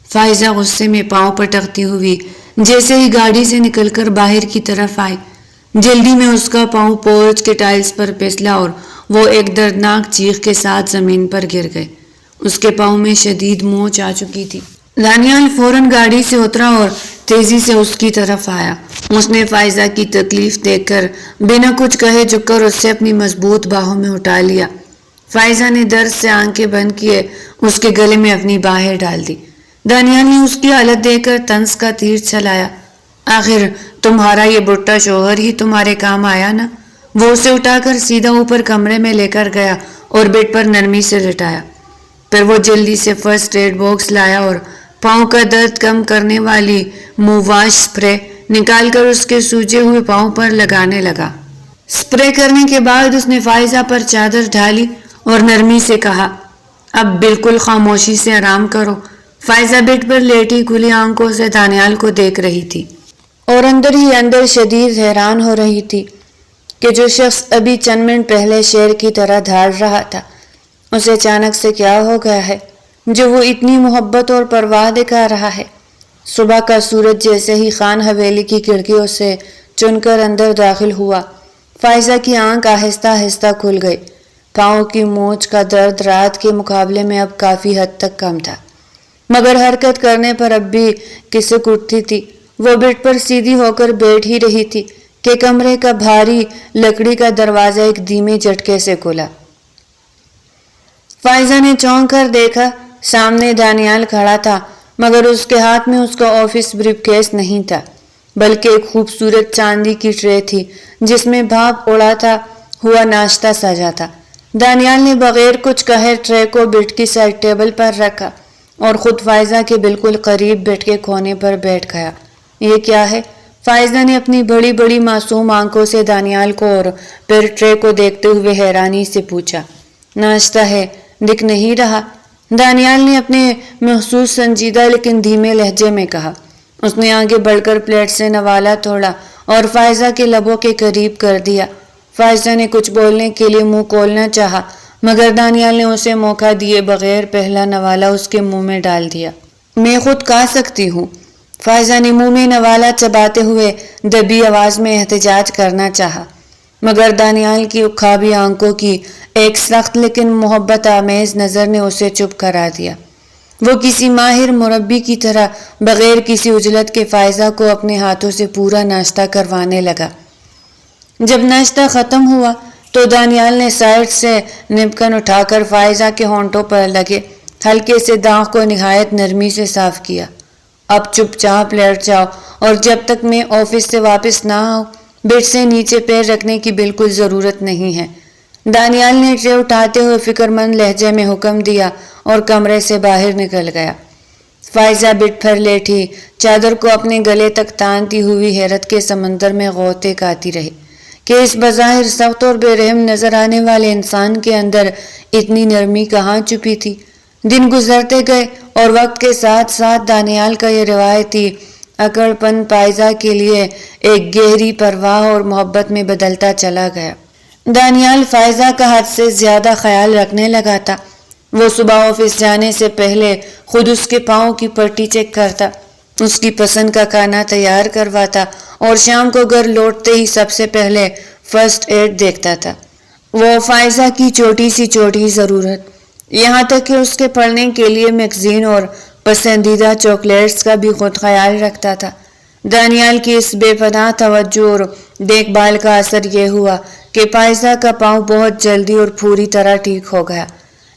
Speaker 1: فائزہ غصے میں پاؤں پٹکتی ہوئی جیسے ہی گاڑی سے نکل کر باہر کی طرف آئی، جلدی میں اس کا پاؤں پورچ کے ٹائلز پر پھسلا اور وہ ایک دردناک چیخ کے ساتھ زمین پر گر گئے۔ اس کے پاؤں میں شدید موچ آ چکی تھی۔ دانیال فوراً گاڑی سے اترا اور تیزی سے اس کی طرف آیا۔ اس نے فائزہ کی تکلیف دیکھ کر بنا کچھ کہے جھک کر اسے اپنی مضبوط باہوں میں اٹھا لیا۔ فائزہ نے درد سے آنکھیں بند کیے اس کے گلے میں اپنی باہیں ڈال دی۔ دانیال نے اس کی حالت دیکھ کر طنز کا تیر چلایا، آخر تمہارا یہ بٹا شوہر ہی تمہارے کام آیا نا؟ وہ اسے اٹھا کر سیدھا اوپر کمرے میں لے کر گیا اور بیڈ پر نرمی سے لٹایا۔ پھر وہ جلدی سے فرسٹ ایڈ باکس لایا اور پاؤں کا درد کم کرنے والی منہ واش سپرے نکال کر اس کے سوجے ہوئے پاؤں پر لگانے لگا۔ سپرے کرنے کے بعد اس نے فائزہ پر چادر ڈالی اور نرمی سے کہا، اب بالکل خاموشی سے آرام کرو۔ فائزہ بیڈ پر لیٹی کھلی آنکھوں سے دانیال کو دیکھ رہی تھی اور اندر ہی اندر شدید حیران ہو رہی تھی کہ جو شخص ابھی چند منٹ پہلے شیر کی طرح دھاڑ رہا تھا، اسے اچانک سے کیا ہو گیا ہے جو وہ اتنی محبت اور پرواہ دکھا رہا ہے۔ صبح کا سورج جیسے ہی خان حویلی کی کھڑکیوں سے چن کر اندر داخل ہوا، فائزہ کی آنکھ آہستہ آہستہ کھل گئی۔ پاؤں کی موچ کا درد رات کے مقابلے میں اب کافی حد تک کم تھا، مگر حرکت کرنے پر اب بھی کسک اٹھتی تھی۔ وہ بیڈ پر سیدھی ہو کر بیٹھ ہی رہی تھی کہ کمرے کا بھاری لکڑی کا دروازہ ایک دھیمے جھٹکے سے کھلا۔ فائزہ نے چونک کر دیکھا، سامنے دانیال کھڑا تھا، مگر اس کے ہاتھ میں اس کا آفس بریف کیس نہیں تھا، بلکہ ایک خوبصورت چاندی کی ٹرے تھی جس میں بھاپ اڑاتا ہوا ناشتہ سجا تھا۔ دانیال نے بغیر کچھ کہے ٹرے کو بیڈ کی سائڈ ٹیبل پر رکھا اور خود فائزہ کے بالکل قریب بیڈ کے کونے پر بیٹھ گیا۔ یہ کیا ہے؟ فائزہ نے اپنی بڑی بڑی معصوم آنکھوں سے دانیال کو اور پھر ٹرے کو دیکھتے ہوئے حیرانی سے پوچھا۔ ناشتہ ہے، دکھ نہیں رہا، دانیال نے اپنے محسوس سنجیدہ لیکن دھیمے لہجے میں کہا۔ اس نے آگے بڑھ کر پلیٹ سے نوالا توڑا اور فائزہ کے لبوں کے قریب کر دیا۔ فائزہ نے کچھ بولنے کے لیے منہ کھولنا چاہا، مگر دانیال نے اسے موقع دیے بغیر پہلا نوالا اس کے منہ میں ڈال دیا۔ میں خود کھا سکتی ہوں، فائزہ نے منہ میں نوالا چباتے ہوئے دبی آواز میں احتجاج کرنا چاہا، مگر دانیال کی اکھابی آنکھوں کی ایک سخت لیکن محبت آمیز نظر نے اسے چپ کرا دیا۔ وہ کسی ماہر مربی کی طرح بغیر کسی عجلت کے فائزہ کو اپنے ہاتھوں سے پورا ناشتہ کروانے لگا۔ جب ناشتہ ختم ہوا تو دانیال نے سائڈ سے نپکن اٹھا کر فائزہ کے ہونٹوں پر لگے ہلکے سے داغ کو نہایت نرمی سے صاف کیا۔ اب چپ چاپ لیٹ جاؤ اور جب تک میں آفس سے واپس نہ آؤں بیڈ سے نیچے پیر رکھنے کی بالکل ضرورت نہیں ہے، دانیال نے ٹرے اٹھاتے ہوئے فکر مند لہجے میں حکم دیا اور کمرے سے باہر نکل گیا۔ فائزہ بیڈ پر لیٹی چادر کو اپنے گلے تک تانتی ہوئی حیرت کے سمندر میں غوطے کاتی رہی کہ اس بظاہر سخت اور بے رحم نظر آنے والے انسان کے اندر اتنی نرمی کہاں چھپی تھی۔ دن گزرتے گئے اور وقت کے ساتھ ساتھ دانیال کا یہ روایتی اکڑ پن فائزہ کے لیے ایک گہری پرواہ اور محبت میں بدلتا چلا گیا۔ دانیال فائزہ کا حد سے زیادہ خیال رکھنے لگا تھا۔ وہ صبح آفس جانے سے پہلے خود اس کے پاؤں کی پٹی چیک کرتا، اس کی پسند کا کھانا تیار کرواتا اور شام کو گھر لوٹتے ہی سب سے پہلے فرسٹ ایڈ دیکھتا تھا۔ وہ فائزہ کی چھوٹی سی چھوٹی ضرورت، یہاں تک کہ اس کے پڑھنے کے لیے میگزین اور پسندیدہ چاکلیٹس کا بھی خود خیال رکھتا تھا۔ دانیال کی اس بے پناہ توجہ اور دیکھ بھال کا اثر یہ ہوا کہ فائزہ کا پاؤں بہت جلدی اور پوری طرح ٹھیک ہو گیا،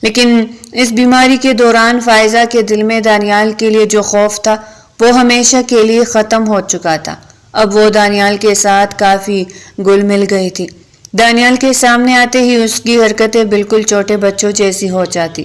Speaker 1: لیکن اس بیماری کے دوران فائزہ کے دل میں دانیال کے لیے جو خوف تھا وہ ہمیشہ کے لیے ختم ہو چکا تھا۔ اب وہ دانیال کے ساتھ کافی گل مل گئی تھی۔ دانیال کے سامنے آتے ہی اس کی حرکتیں بالکل چھوٹے بچوں جیسی ہو جاتی۔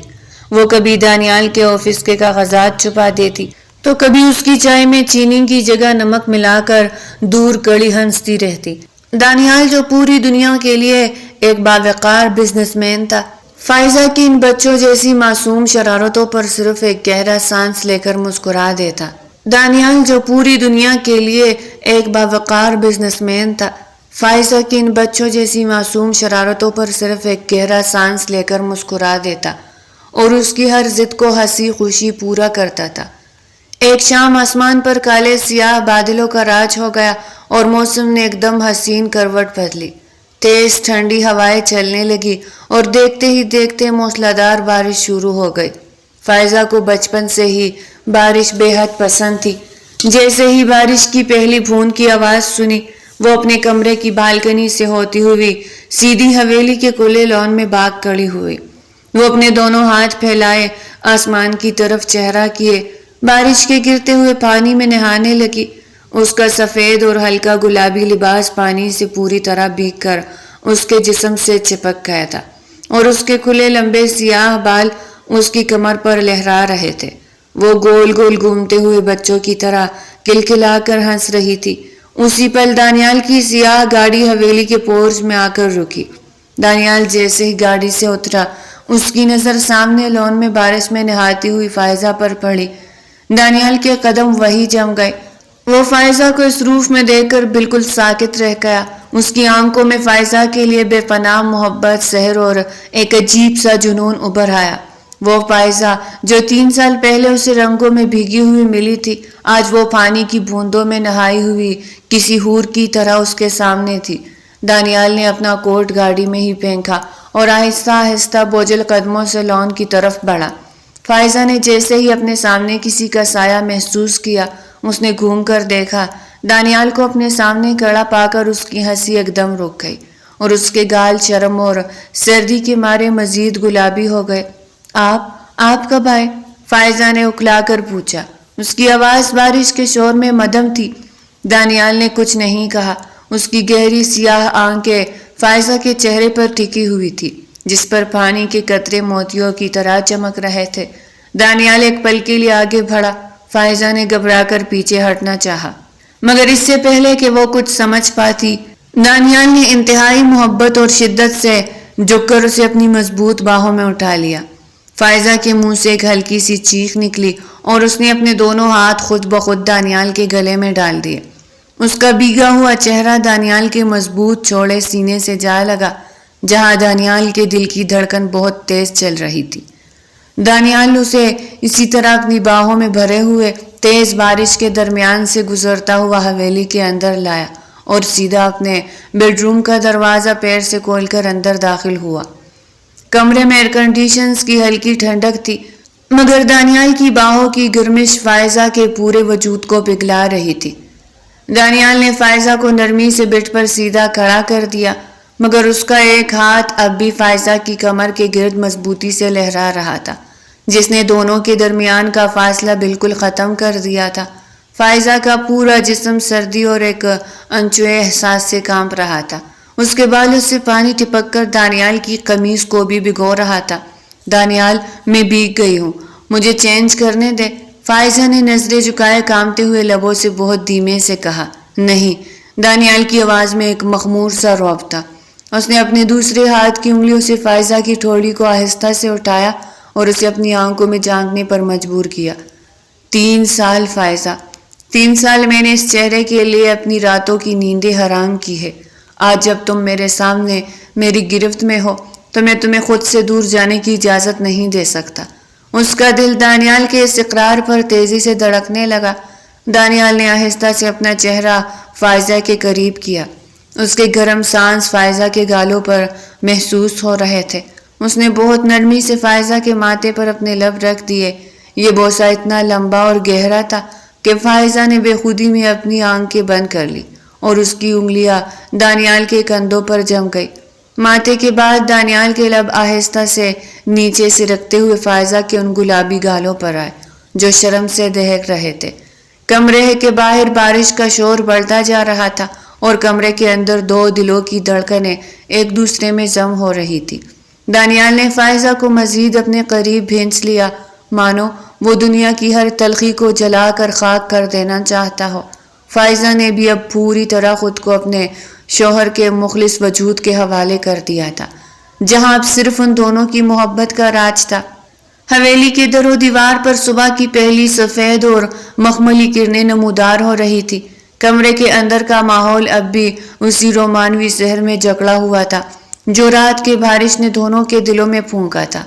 Speaker 1: وہ کبھی دانیال کے آفس کے کاغذات چھپا دیتی تو کبھی اس کی چائے میں چینی کی جگہ نمک ملا کر دور کڑی ہنستی رہتی۔ دانیال جو پوری دنیا کے لیے ایک باوقار بزنس مین تھا، فائزہ کی ان بچوں جیسی معصوم شرارتوں پر صرف ایک گہرا سانس لے کر مسکرا دیتا۔ دانیال جو پوری دنیا کے لیے ایک باوقار بزنس مین تھا، فائزہ کی ان بچوں جیسی معصوم شرارتوں پر صرف ایک گہرا سانس لے کر مسکرا دیتا اور اس کی ہر ضد کو ہنسی خوشی پورا کرتا تھا۔ ایک شام آسمان پر کالے سیاہ بادلوں کا راج ہو گیا اور موسم نے ایک دم حسین کروٹ بدلی۔ تیز ٹھنڈی ہوائیں چلنے لگی اور دیکھتے ہی دیکھتے موسلادھار بارش شروع ہو گئی۔ فائزہ کو بچپن سے ہی بارش بے حد پسند تھی۔ جیسے ہی بارش کی پہلی بوند کی آواز سنی، وہ اپنے کمرے کی بالکنی سے ہوتی ہوئی سیدھی حویلی کے کھلے لان میں بھاگ کھڑی ہوئی۔ وہ اپنے دونوں ہاتھ پھیلائے آسمان کی طرف چہرہ کیے بارش کے گرتے ہوئے پانی میں نہانے لگی۔ اس کا سفید اور ہلکا گلابی لباس پانی سے پوری طرح بھیگ کر اس کے جسم سے چپک گیا تھا اور اس کے کھلے لمبے سیاہ بال اس کی کمر پر لہرا رہے تھے۔ وہ گول گول گھومتے ہوئے بچوں کی طرح کلکلا کر ہنس رہی تھی۔ اسی پل دانیال کی سیاہ گاڑی حویلی کے پورچ میں آ کر رکی۔ دانیال جیسے ہی گاڑی سے اترا، اس کی نظر سامنے لان میں بارش میں نہاتی ہوئی فائزہ پر پڑی۔ دانیال کے قدم وہی جم گئے۔ وہ فائزہ کو اس روف میں دیکھ کر بالکل ساکت رہ گیا۔ اس کی آنکھوں میں فائزہ کے لیے بے پناہ محبت، سحر اور ایک عجیب سا جنون ابھر آیا۔ وہ فائزہ جو 3 سال پہلے اسے رنگوں میں بھیگی ہوئی ملی تھی، آج وہ پانی کی بوندوں میں نہائی ہوئی کسی حور کی طرح اس کے سامنے تھی۔ دانیال نے اپنا کوٹ گاڑی میں ہی پھینکا اور آہستہ آہستہ بوجھل قدموں سے لان کی طرف بڑھا۔ فائزہ نے جیسے ہی اپنے سامنے کسی کا سایہ محسوس کیا، اس نے گھوم کر دیکھا۔ دانیال کو اپنے سامنے کھڑا پا کر اس کی ہنسی ایک دم رک گئی اور اس کے گال شرم اور سردی کے مارے مزید گلابی ہو گئے۔ آپ کب آئے؟ فائزہ نے اکھلا کر پوچھا۔ اس کی آواز بارش کے شور میں مدھم تھی۔ دانیال نے کچھ نہیں کہا۔ اس کی گہری سیاہ آنکھیں فائزہ کے چہرے پر ٹکی ہوئی تھی، جس پر پانی کے قطرے موتیوں کی طرح چمک رہے تھے۔ دانیال ایک پل کے لیے آگے بڑھا۔ فائزہ نے گھبرا کر پیچھے ہٹنا چاہا، مگر اس سے پہلے کہ وہ کچھ سمجھ پاتی، دانیال نے انتہائی محبت اور شدت سے جھک کر اسے اپنی مضبوط باہوں میں اٹھا لیا۔ فائزہ کے منہ سے ایک ہلکی سی چیخ نکلی اور اس نے اپنے دونوں ہاتھ خود بخود دانیال کے گلے میں ڈال دیے۔ اس کا بھیگا ہوا چہرہ دانیال کے مضبوط چوڑے سینے سے جا لگا، جہاں دانیال کے دل کی دھڑکن بہت تیز چل رہی تھی۔ دانیال اسے اسی طرح اپنی باہوں میں بھرے ہوئے تیز بارش کے درمیان سے گزرتا ہوا حویلی کے اندر لایا اور سیدھا اپنے بیڈ روم کا دروازہ پیر سے کھول کر اندر داخل ہوا۔ کمرے میں ایئر کنڈیشنز کی ہلکی ٹھنڈک تھی، مگر دانیال کی باہوں کی گرمش فائزہ کے پورے وجود کو پگھلا رہی تھی۔ دانیال نے فائزہ کو نرمی سے بیڈ پر سیدھا کھڑا کر دیا، مگر اس کا ایک ہاتھ اب بھی فائزہ کی کمر کے گرد مضبوطی سے لہرا رہا تھا، جس نے دونوں کے درمیان کا فاصلہ بالکل ختم کر دیا تھا۔ فائزہ کا پورا جسم سردی اور ایک انچوئے احساس سے کانپ رہا تھا۔ اس کے بالوں سے پانی ٹپک کر دانیال کی قمیص کو بھی بھگو رہا تھا۔ دانیال، میں بھیگ گئی ہوں، مجھے چینج کرنے دے، فائزہ نے نظریں جھکائے کانپتے ہوئے لبوں سے بہت دھیمے سے کہا۔ نہیں، دانیال کی آواز میں ایک مخمور سا رعب تھا۔ اس نے اپنے دوسرے ہاتھ کی انگلیوں سے فائزہ کی ٹھوڑی کو آہستہ سے اٹھایا اور اسے اپنی آنکھوں میں جھانکنے پر مجبور کیا۔ 3 سال فائزہ، 3 سال میں نے اس چہرے کے لیے اپنی راتوں کی نیندیں حرام کی ہے۔ آج جب تم میرے سامنے میری گرفت میں ہو تو میں تمہیں خود سے دور جانے کی اجازت نہیں دے سکتا۔ اس کا دل دانیال کے اس اقرار پر تیزی سے دھڑکنے لگا۔ دانیال نے آہستہ سے اپنا چہرہ فائزہ کے قریب کیا۔ اس کے گرم سانس فائزہ کے گالوں پر محسوس ہو رہے تھے۔ اس نے بہت نرمی سے فائزہ کے ماتھے پر اپنے لب رکھ دیے۔ یہ بوسہ اتنا لمبا اور گہرا تھا کہ فائزہ نے بے خودی میں اپنی آنکھیں بند کر لی اور اس کی انگلیاں دانیال کے کندھوں پر جم گئی۔ ماتھے کے بعد دانیال کے لب آہستہ سے نیچے سے رکھتے ہوئے فائزہ کے ان گلابی گالوں پر آئے جو شرم سے دہک رہے تھے۔ کمرے کے باہر بارش کا شور بڑھتا جا رہا تھا اور کمرے کے اندر 2 دلوں کی دھڑکنیں ایک دوسرے میں ضم ہو رہی تھی۔ دانیال نے فائزہ کو مزید اپنے قریب بھینچ لیا، مانو وہ دنیا کی ہر تلخی کو جلا کر خاک کر دینا چاہتا ہو۔ فائزہ نے بھی اب پوری طرح خود کو اپنے شوہر کے مخلص وجود کے حوالے کر دیا تھا، جہاں اب صرف ان دونوں کی محبت کا راج تھا۔ حویلی کے در و دیوار پر صبح کی پہلی سفید اور مخملی کرنیں نمودار ہو رہی تھی۔ کمرے کے اندر کا ماحول اب بھی اسی رومانوی سحر میں جکڑا ہوا تھا جو رات کے بارش نے دونوں کے دلوں میں پھونکا تھا۔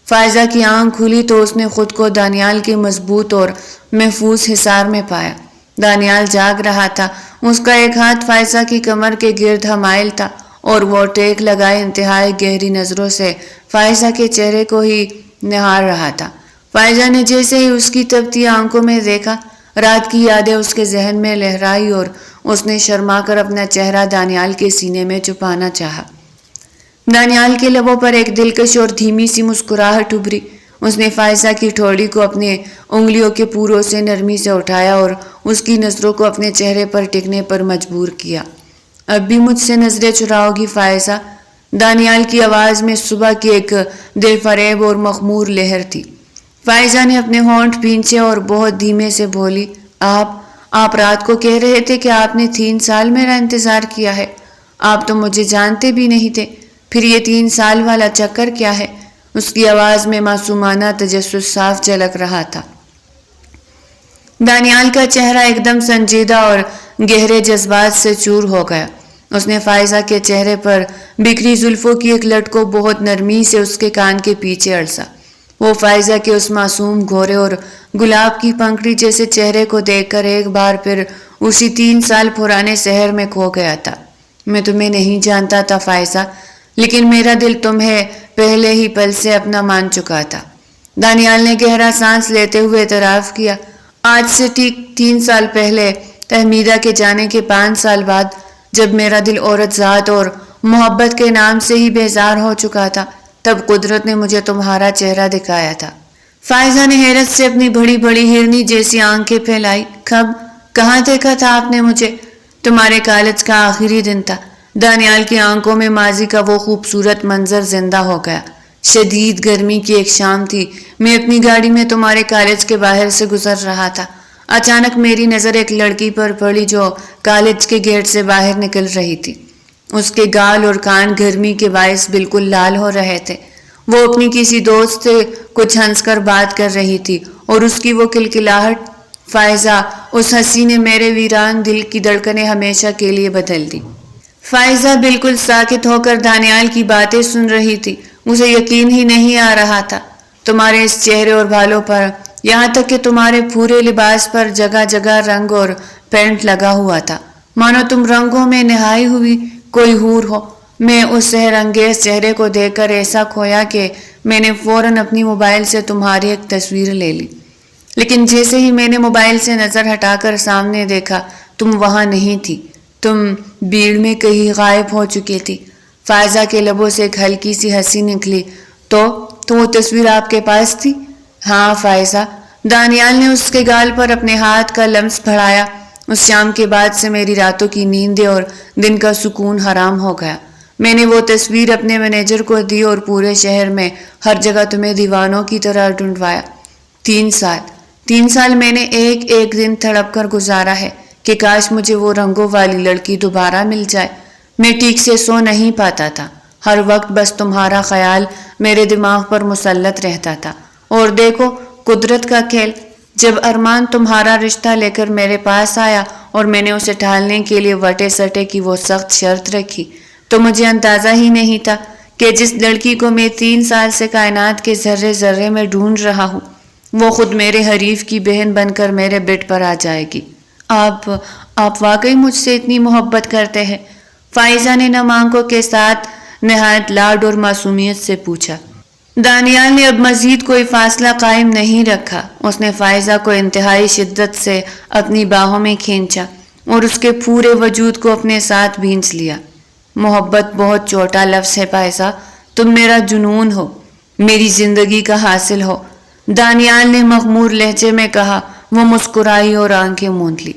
Speaker 1: فائزہ کی آنکھ کھلی تو اس نے خود کو دانیال کے مضبوط اور محفوظ حصار میں پایا۔ دانیال جاگ رہا تھا، اس کا ایک ہاتھ فائزہ کی کمر کے گرد حمائل تھا اور وہ ٹیک لگائے انتہائی گہری نظروں سے فائزہ کے چہرے کو ہی نہار رہا تھا۔ فائزہ نے جیسے ہی اس کی تپتی آنکھوں میں دیکھا، رات کی یادیں اس کے ذہن میں لہرائی اور اس نے شرما کر اپنا چہرہ دانیال کے سینے میں چھپانا چاہا۔ دانیال کے لبوں پر ایک دلکش اور دھیمی سی مسکراہٹ ابھری۔ اس نے فائزہ کی ٹھوڑی کو اپنے انگلیوں کے پوروں سے نرمی سے اٹھایا اور اس کی نظروں کو اپنے چہرے پر ٹکنے پر مجبور کیا۔ اب بھی مجھ سے نظریں چراؤ گی فائزہ؟ دانیال کی آواز میں صبح کی ایک دل فریب اور مخمور لہر تھی۔ فائزہ نے اپنے ہونٹ بھینچے اور بہت دھیمے سے بولی، آپ رات کو کہہ رہے تھے کہ آپ نے 3 سال میرا انتظار کیا ہے۔ آپ تو مجھے جانتے بھی نہیں تھے، پھر یہ 3 سال والا چکر کیا ہے؟ اس کی آواز میں معصومانہ تجسس صاف جھلک رہا تھا۔ دانیال کا چہرہ ایک دم سنجیدہ اور گہرے جذبات سے چور ہو گیا۔ اس نے فائزہ کے چہرے پر بکھری زلفوں کی ایک لٹ کو بہت نرمی سے اس کے کان کے پیچھے اڑسا۔ وہ فائزہ کے اس معصوم گھورے اور گلاب کی پنکھڑی جیسے چہرے کو دیکھ کر ایک بار پھر اسی 3 سال پرانے شہر میں کھو گیا تھا۔ میں تمہیں نہیں جانتا تھا فائزہ، لیکن میرا دل تمہیں پہلے ہی پل سے اپنا مان چکا تھا۔ دانیال نے گہرا سانس لیتے ہوئے اعتراف کیا۔ آج سے ٹھیک 3 سال پہلے، تحمیدہ کے جانے کے 5 سال بعد، جب میرا دل عورت ذات اور محبت کے نام سے ہی بیزار ہو چکا تھا، تب قدرت نے مجھے تمہارا چہرہ دکھایا تھا۔ فائزہ نے حیرت سے اپنی بڑی بڑی ہرنی جیسی آنکھیں پھیلائی۔ کہاں دیکھا تھا آپ نے مجھے؟ تمہارے کالج کا آخری دن تھا۔ دانیال کی آنکھوں میں ماضی کا وہ خوبصورت منظر زندہ ہو گیا۔ شدید گرمی کی ایک شام تھی، میں اپنی گاڑی میں تمہارے کالج کے باہر سے گزر رہا تھا۔ اچانک میری نظر ایک لڑکی پر پڑی جو کالج کے گیٹ سے باہر نکل رہی تھی۔ اس کے گال اور کان گرمی کے باعث بالکل لال ہو رہے تھے وہ اپنی کسی دوست سے کچھ ہنس کر بات کر رہی تھی اور اس کی وہ کلکلاہٹ، فائزہ، اس ہنسی نے میرے ویران دل کی دھڑکنیں ہمیشہ کے لیے بدل دی۔ فائزہ بالکل ساکت ہو کر دانیال کی باتیں سن رہی تھی۔ اسے یقین ہی نہیں آ رہا تھا۔ تمہارے اس چہرے اور بالوں پر، یہاں تک کہ تمہارے پورے لباس پر جگہ جگہ رنگ اور پینٹ لگا ہوا تھا، مانو تم رنگوں میں نہائی ہوئی کوئی حور ہو۔ میں اس سحر انگیز چہرے کو دیکھ کر ایسا کھویا کہ میں نے فوراً اپنی موبائل سے تمہاری ایک تصویر لے لی، لیکن جیسے ہی میں نے موبائل سے نظر ہٹا کر سامنے دیکھا، تم وہاں نہیں تھی، تم بھیڑ میں کہیں غائب ہو چکی تھی۔ فائزہ کے لبوں سے ایک ہلکی سی ہنسی نکلی۔ تو وہ تصویر آپ کے پاس تھی؟ ہاں فائزہ۔ دانیال نے اس کے گال پر اپنے ہاتھ کا لمس بڑھایا۔ اس شام کے بعد سے میری راتوں کی نیندیں اور دن کا سکون حرام ہو گیا۔ میں نے وہ تصویر اپنے مینیجر کو دی اور پورے شہر میں ہر جگہ تمہیں دیوانوں کی طرح ڈھونڈوایا۔ 3 سال میں نے ایک ایک دن تڑپ کر گزارا ہے کہ کاش مجھے وہ رنگوں والی لڑکی دوبارہ مل جائے۔ میں ٹھیک سے سو نہیں پاتا تھا، ہر وقت بس تمہارا خیال میرے دماغ پر مسلط رہتا تھا۔ اور دیکھو قدرت کا کھیل، جب ارمان تمہارا رشتہ لے کر میرے پاس آیا اور میں نے اسے ٹالنے کے لیے وٹے سٹے کی وہ سخت شرط رکھی، تو مجھے اندازہ ہی نہیں تھا کہ جس لڑکی کو میں 3 سال سے کائنات کے ذرے ذرے میں ڈھونڈ رہا ہوں، وہ خود میرے حریف کی بہن بن کر میرے بیڈ پر آ جائے گی۔ آپ واقعی مجھ سے اتنی محبت کرتے ہیں؟ فائزہ نے نم آنکھوں کے ساتھ نہایت لاڈ اور معصومیت سے پوچھا۔ دانیال نے اب مزید کوئی فاصلہ قائم نہیں رکھا۔ اس نے فائزہ کو انتہائی شدت سے اپنی باہوں میں کھینچا اور اس کے پورے وجود کو اپنے ساتھ بھینچ لیا۔ محبت بہت چھوٹا لفظ ہے فائزہ، تم میرا جنون ہو، میری زندگی کا حاصل ہو، دانیال نے مغمور لہجے میں کہا۔ وہ مسکرائی اور آنکھیں موند لی۔